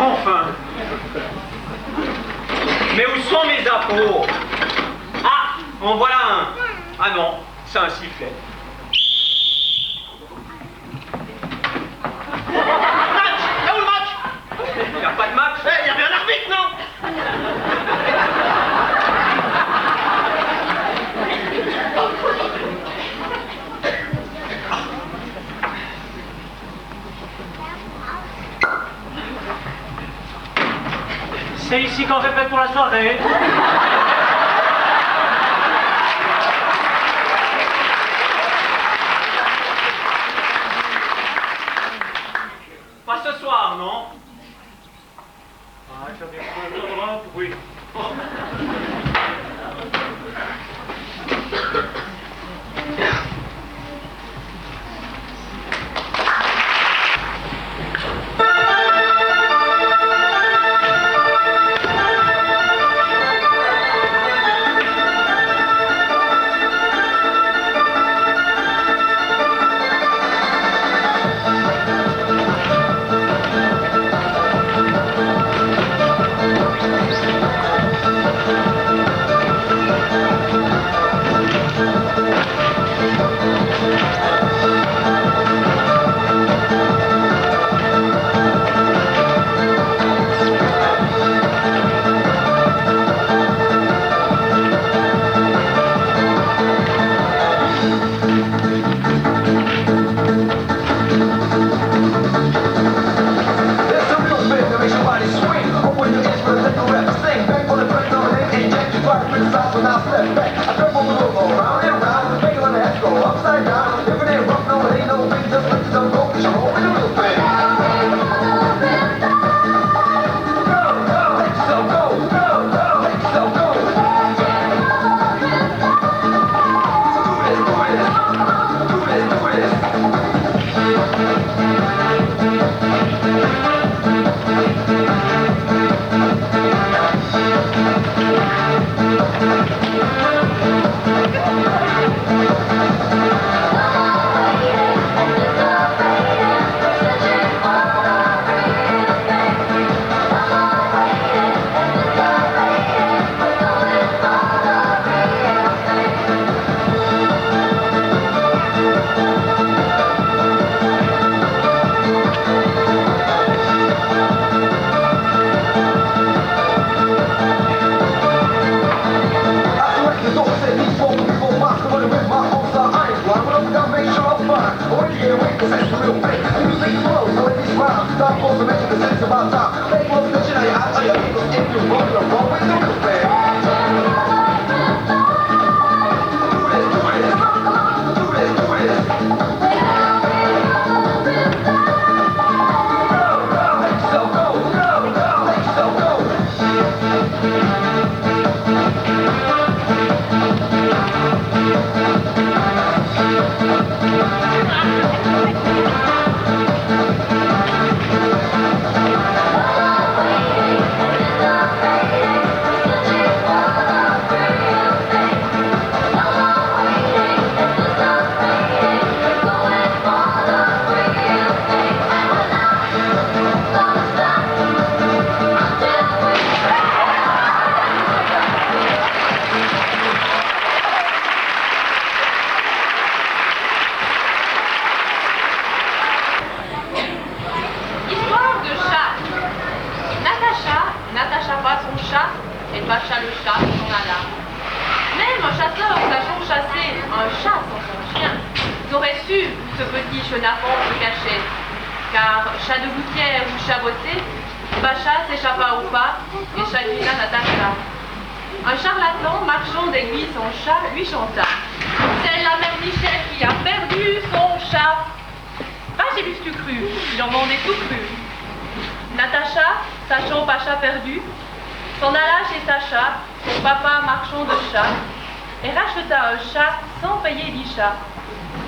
Enfin. Mais où sont mes apôts? Ah, en voilà un. Ah non, c'est un sifflet. Match! Et où le match? Il n'y a pas de match. Il y avait un arbitre, non? C'est ici qu'on répète pour la soirée. Pas ce soir, non? Ah, j'avais peur de l'Europe, oui. Oh.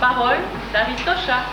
Parole d'Aristocha.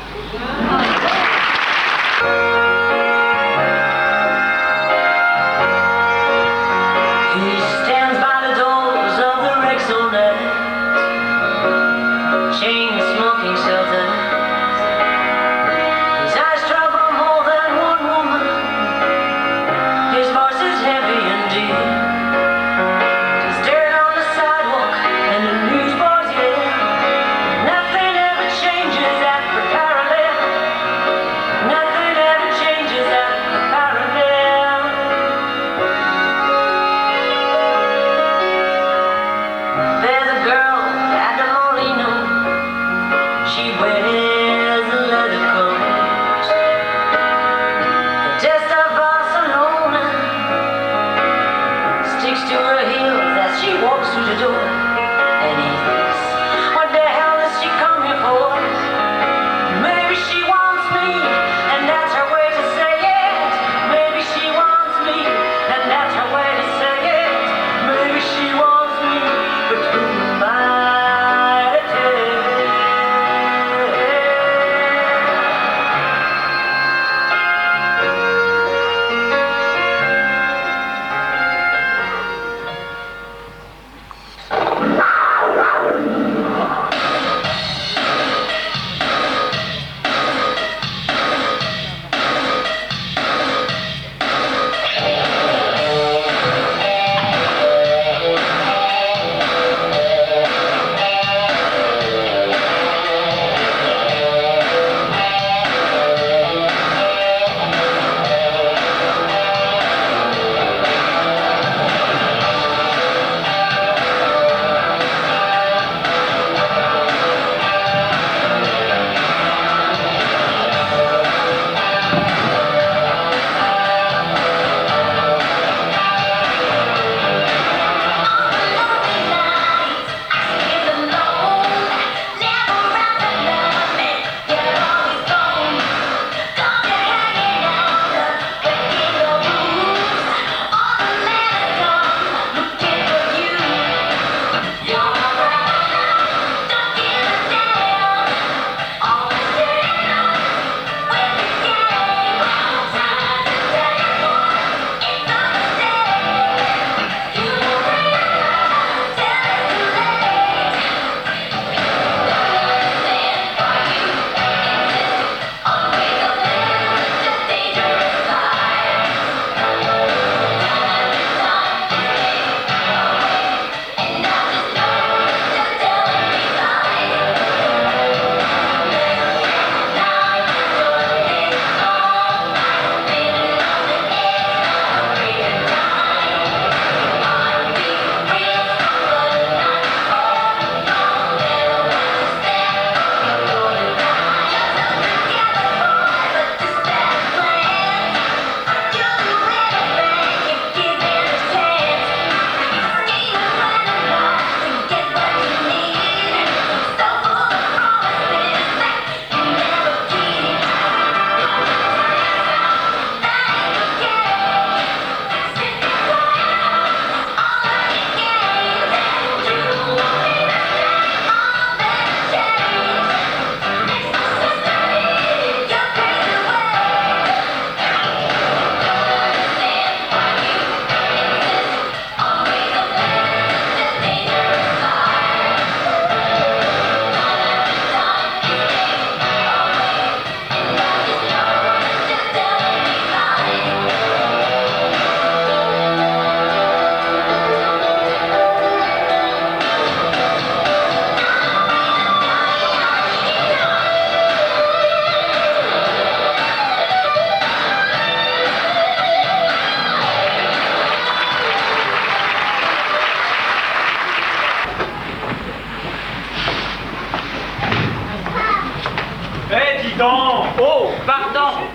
Don. Oh, pardon.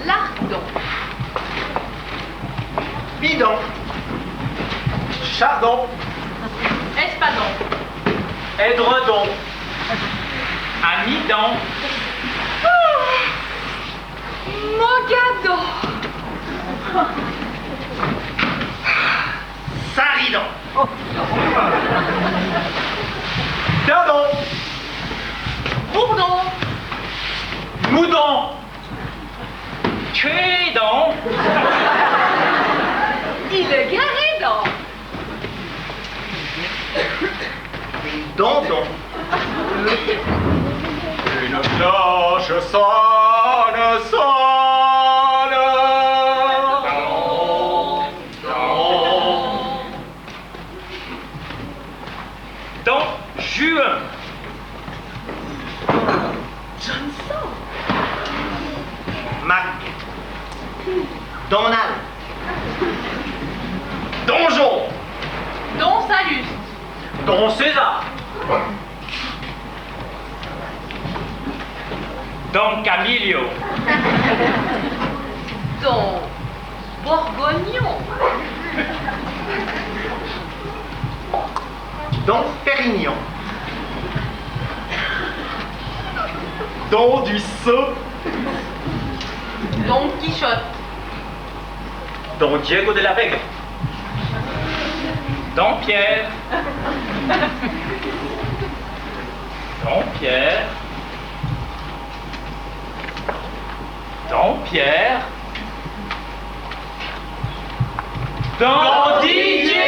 Lardon. Bidon. Chardon. Espadon. Édredon. Amidon. Mogadon. Saridon. Dindon. Bourdon. Moudon. Crédon. Il est guéridon. Dondon. Une cloche sonne, sonne. Don Juin. Johnson. Mac. Donald. Donjon. Don Saluste. Don César. Don Camillo. Don Bourgognon. Don Pérignon. Don du Sceau. Don Quichotte. Don Diego de la Vega. Don Pierre. Don Pierre. Don Pierre. Don Didier.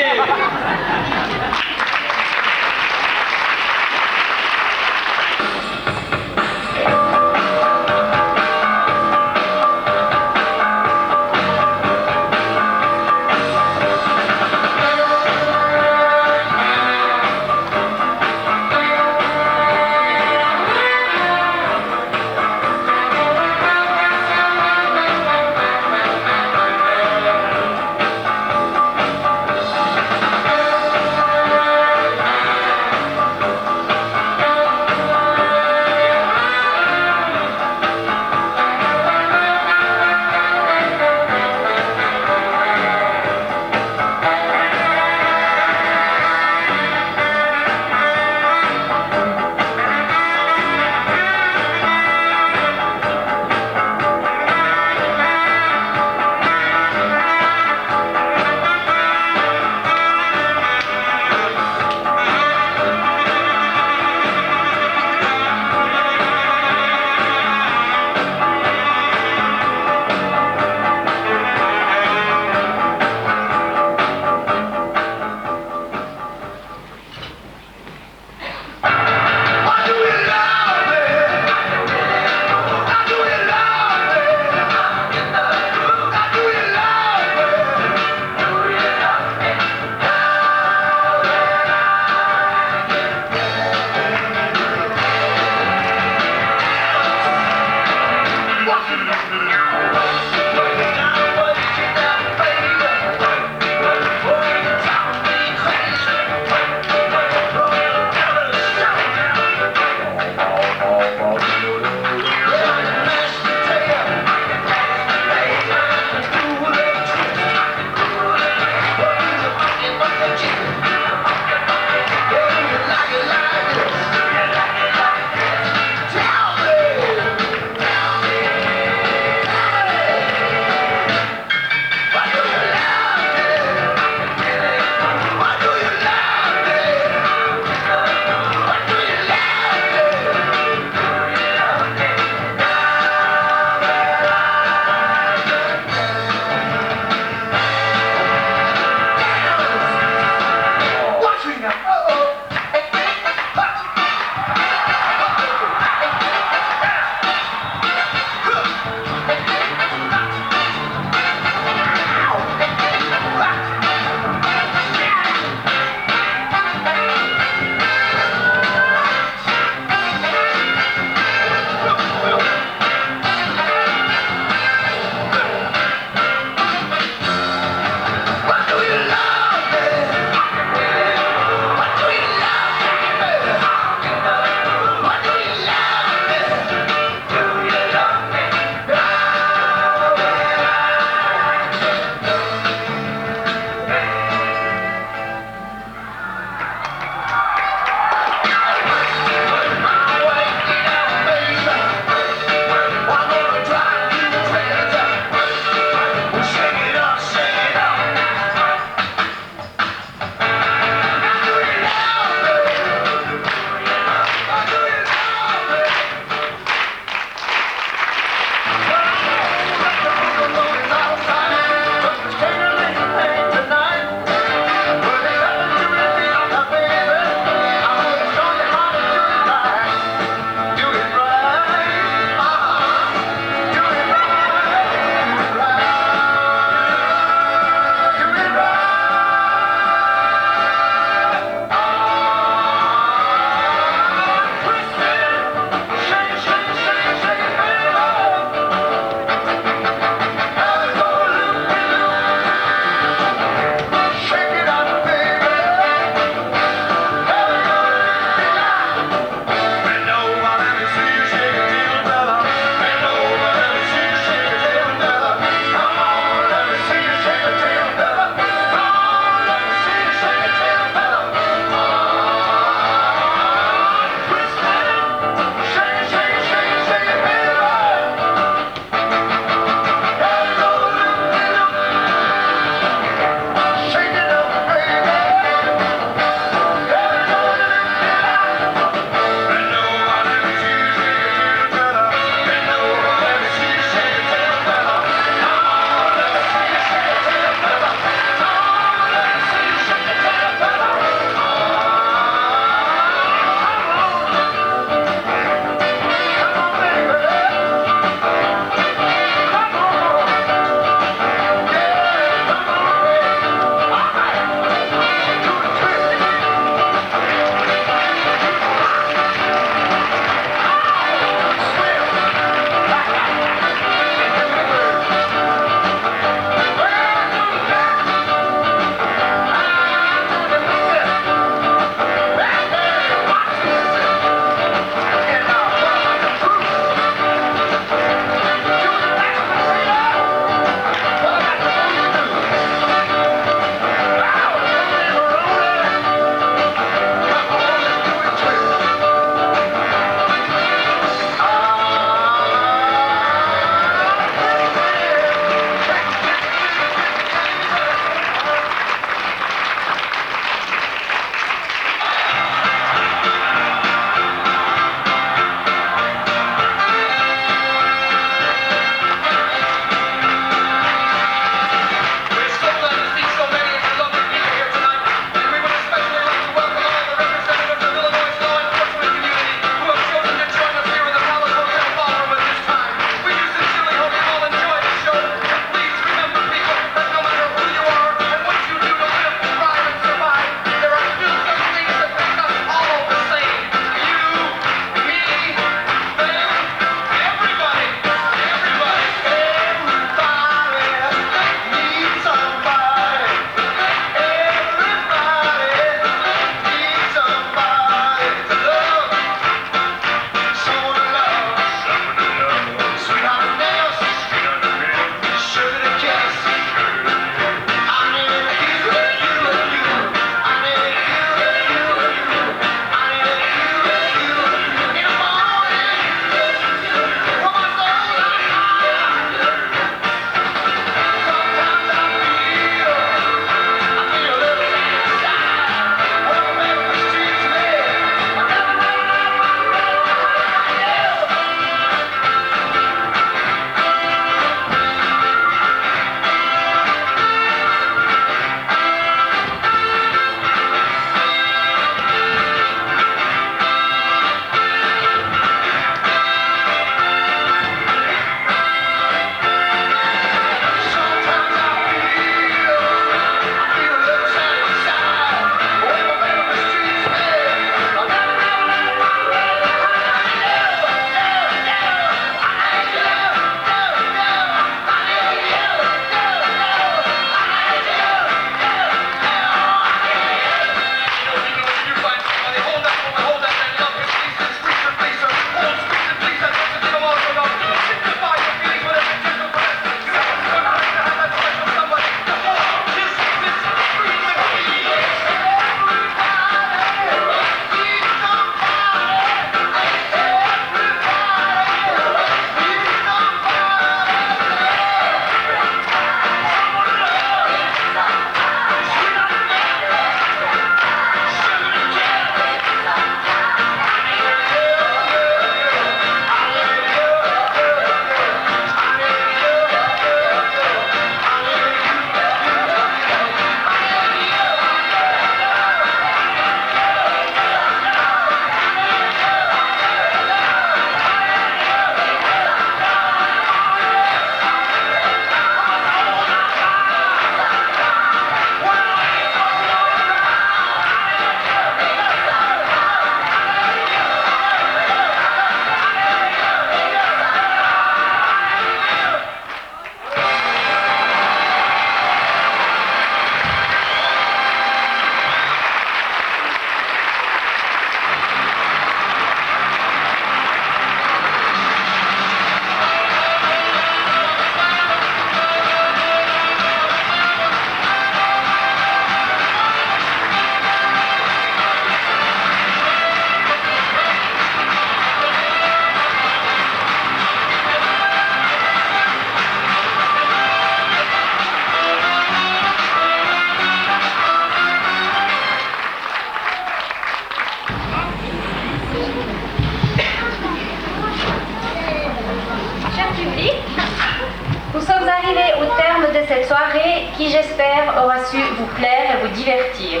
arrivés au terme de cette soirée qui, j'espère, aura su vous plaire et vous divertir.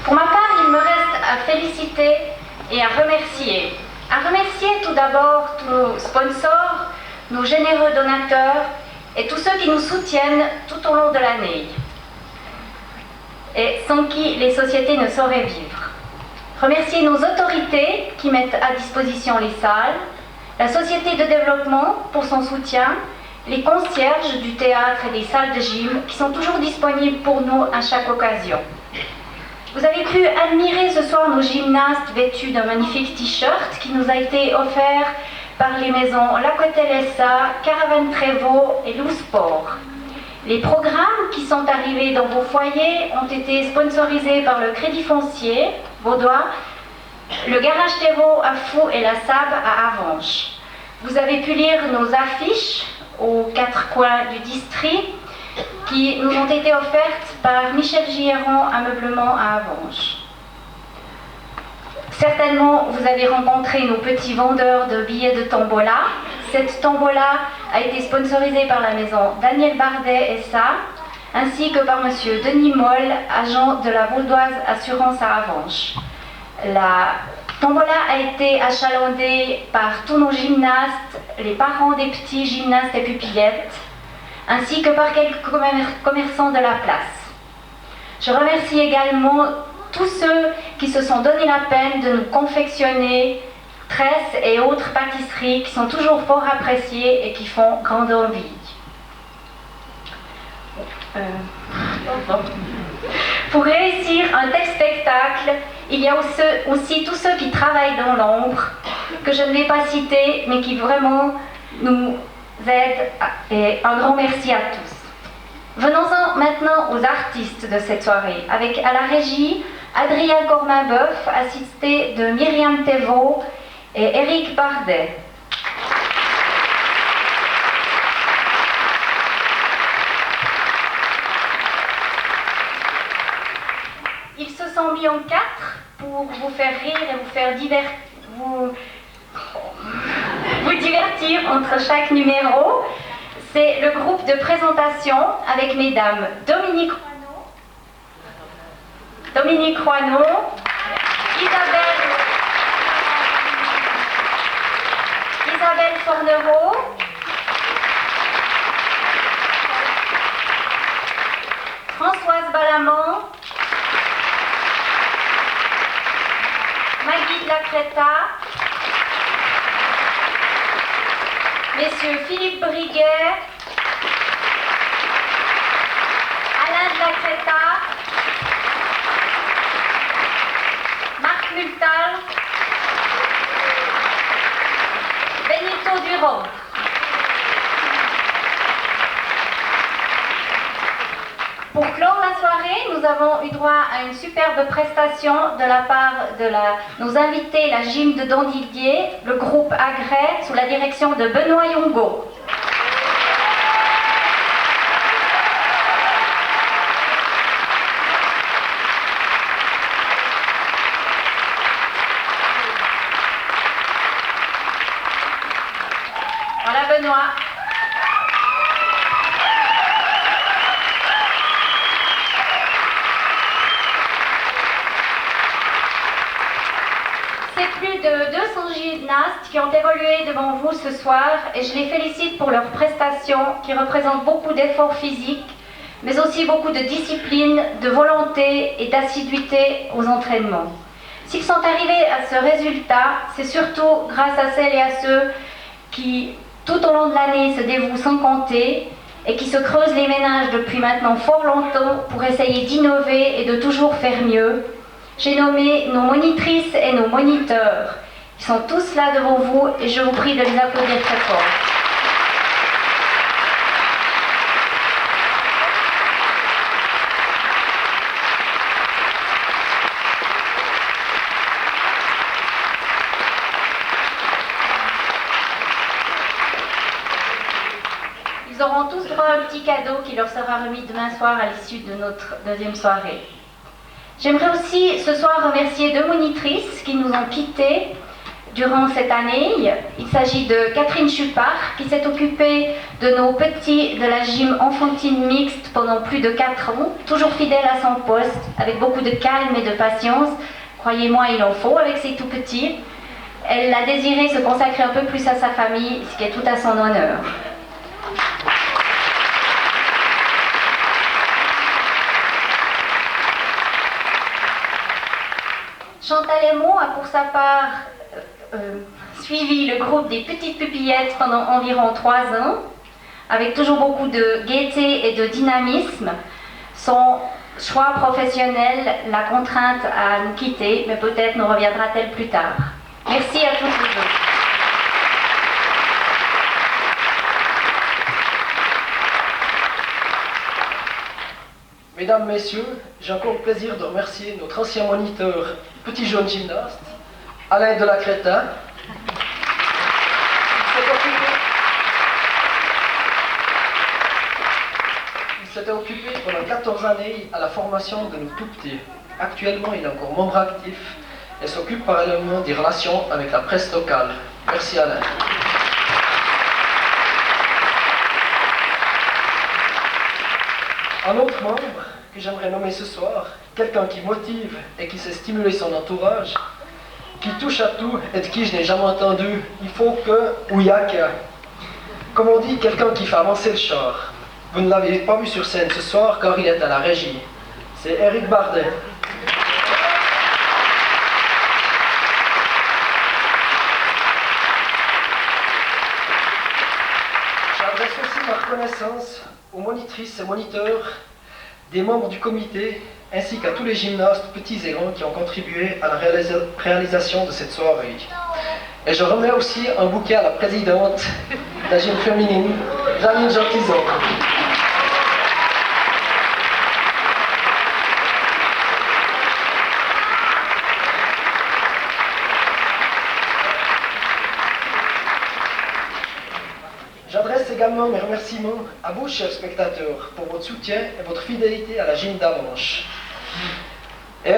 Pour ma part, il me reste à féliciter et à remercier. À remercier tout d'abord tous nos sponsors, nos généreux donateurs et tous ceux qui nous soutiennent tout au long de l'année et sans qui les sociétés ne sauraient vivre. Remercier nos autorités qui mettent à disposition les salles, la société de développement pour son soutien, les concierges du théâtre et des salles de gym qui sont toujours disponibles pour nous à chaque occasion. Vous avez pu admirer ce soir nos gymnastes vêtus d'un magnifique t-shirt qui nous a été offert par les maisons Lacotel-SA, Caravane Trévaux et Lou Sport. Les programmes qui sont arrivés dans vos foyers ont été sponsorisés par le Crédit Foncier vaudois, le Garage Thévaux à Fou et la SAB à Avanches. Vous avez pu lire nos affiches aux 4 coins du district qui nous ont été offertes par Michel Gilleron Ameublement à Avanches. Certainement, vous avez rencontré nos petits vendeurs de billets de tombola. Cette tombola a été sponsorisée par la maison Daniel Bardet SA, ainsi que par monsieur Denis Moll, agent de la Vaudoise Assurance à Avanches. La tombola a été achalandée par tous nos gymnastes, les parents des petits gymnastes et pupillettes, ainsi que par quelques commerçants de la place. Je remercie également tous ceux qui se sont donné la peine de nous confectionner tresses et autres pâtisseries qui sont toujours fort appréciées et qui font grande envie. Pour réussir un tel spectacle, il y a aussi tous ceux qui travaillent dans l'ombre, que je ne vais pas citer, mais qui vraiment nous aident, et un grand merci à tous. Venons-en maintenant aux artistes de cette soirée, avec à la régie Adrien Cormain-Boeuf, assisté de Myriam Thévaux et Éric Bardet. Ils se sont mis en 4 pour vous faire rire et vous faire vous divertir entre chaque numéro. C'est le groupe de présentation avec mesdames Dominique Roineau, Isabelle Fornereau, Françoise Balamant, Maggie de la Creta, messieurs Philippe Briguet, Alain de la Creta, Marc Multal, Benito Durand. Pour clore la soirée, nous avons eu droit à une superbe prestation de la part de nos invités, la gym de Dandivier, le groupe Agrès, sous la direction de Benoît Yongo. Voilà Benoît. Plus de 200 gymnastes qui ont évolué devant vous ce soir et je les félicite pour leurs prestations qui représentent beaucoup d'efforts physiques mais aussi beaucoup de discipline, de volonté et d'assiduité aux entraînements. S'ils sont arrivés à ce résultat, c'est surtout grâce à celles et à ceux qui tout au long de l'année se dévouent sans compter et qui se creusent les méninges depuis maintenant fort longtemps pour essayer d'innover et de toujours faire mieux. J'ai nommé nos monitrices et nos moniteurs. Ils sont tous là devant vous et je vous prie de les applaudir très fort. Ils auront tous droit à un petit cadeau qui leur sera remis demain soir à l'issue de notre deuxième soirée. J'aimerais aussi ce soir remercier 2 monitrices qui nous ont quittés durant cette année. Il s'agit de Catherine Chupard qui s'est occupée de nos petits de la gym enfantine mixte pendant plus de 4 ans, toujours fidèle à son poste, avec beaucoup de calme et de patience. Croyez-moi, il en faut avec ces tout petits. Elle a désiré se consacrer un peu plus à sa famille, ce qui est tout à son honneur. Chantal Aymon a pour sa part suivi le groupe des Petites Pupillettes pendant environ 3 ans, avec toujours beaucoup de gaieté et de dynamisme. Son choix professionnel l'a contrainte à nous quitter, mais peut-être nous reviendra-t-elle plus tard. Merci à toutes les deux. Mesdames, Messieurs, j'ai encore le plaisir de remercier notre ancien moniteur petit jeune gymnaste, Alain Delacrétin. Il s'était occupé pendant 14 années à la formation de nos tout-petits. Actuellement, il est encore membre actif et s'occupe parallèlement des relations avec la presse locale. Merci Alain. Un autre membre que j'aimerais nommer ce soir, quelqu'un qui motive et qui sait stimuler son entourage, qui touche à tout et de qui je n'ai jamais entendu, il faut que, ou il y a que, comme on dit, quelqu'un qui fait avancer le char. Vous ne l'avez pas vu sur scène ce soir car il est à la régie. C'est Éric Bardet. J'adresse aussi ma reconnaissance aux monitrices et moniteurs, des membres du comité, ainsi qu'à tous les gymnastes, petits et grands, qui ont contribué à la réalisation de cette soirée. Et je remets aussi un bouquet à la présidente de la gym féminine, Janine Gentizon. J'adresse également mes remerciements à vous, chers spectateurs, pour votre soutien et votre fidélité à la gym d'Avanches. Et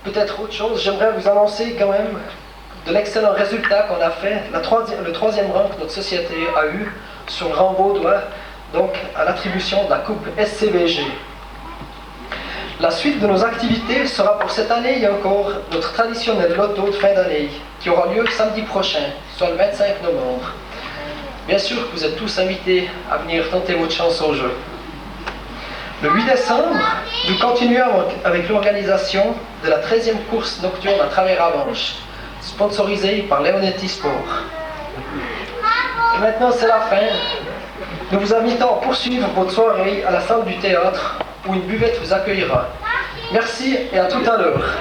peut-être autre chose, j'aimerais vous annoncer quand même de l'excellent résultat qu'on a fait, le 3e rang que notre société a eu sur le rang vaudois, donc à l'attribution de la coupe SCVG. La suite de nos activités sera pour cette année et encore notre traditionnel loto de fin d'année, qui aura lieu samedi prochain, soit le 25 novembre. Bien sûr que vous êtes tous invités à venir tenter votre chance au jeu. Le 8 décembre, nous continuons avec l'organisation de la 13e course nocturne à travers Avanches, sponsorisée par Leonetti Sport. Et maintenant, c'est la fin. Nous vous invitons à poursuivre votre soirée à la salle du théâtre où une buvette vous accueillera. Merci et à tout à l'heure.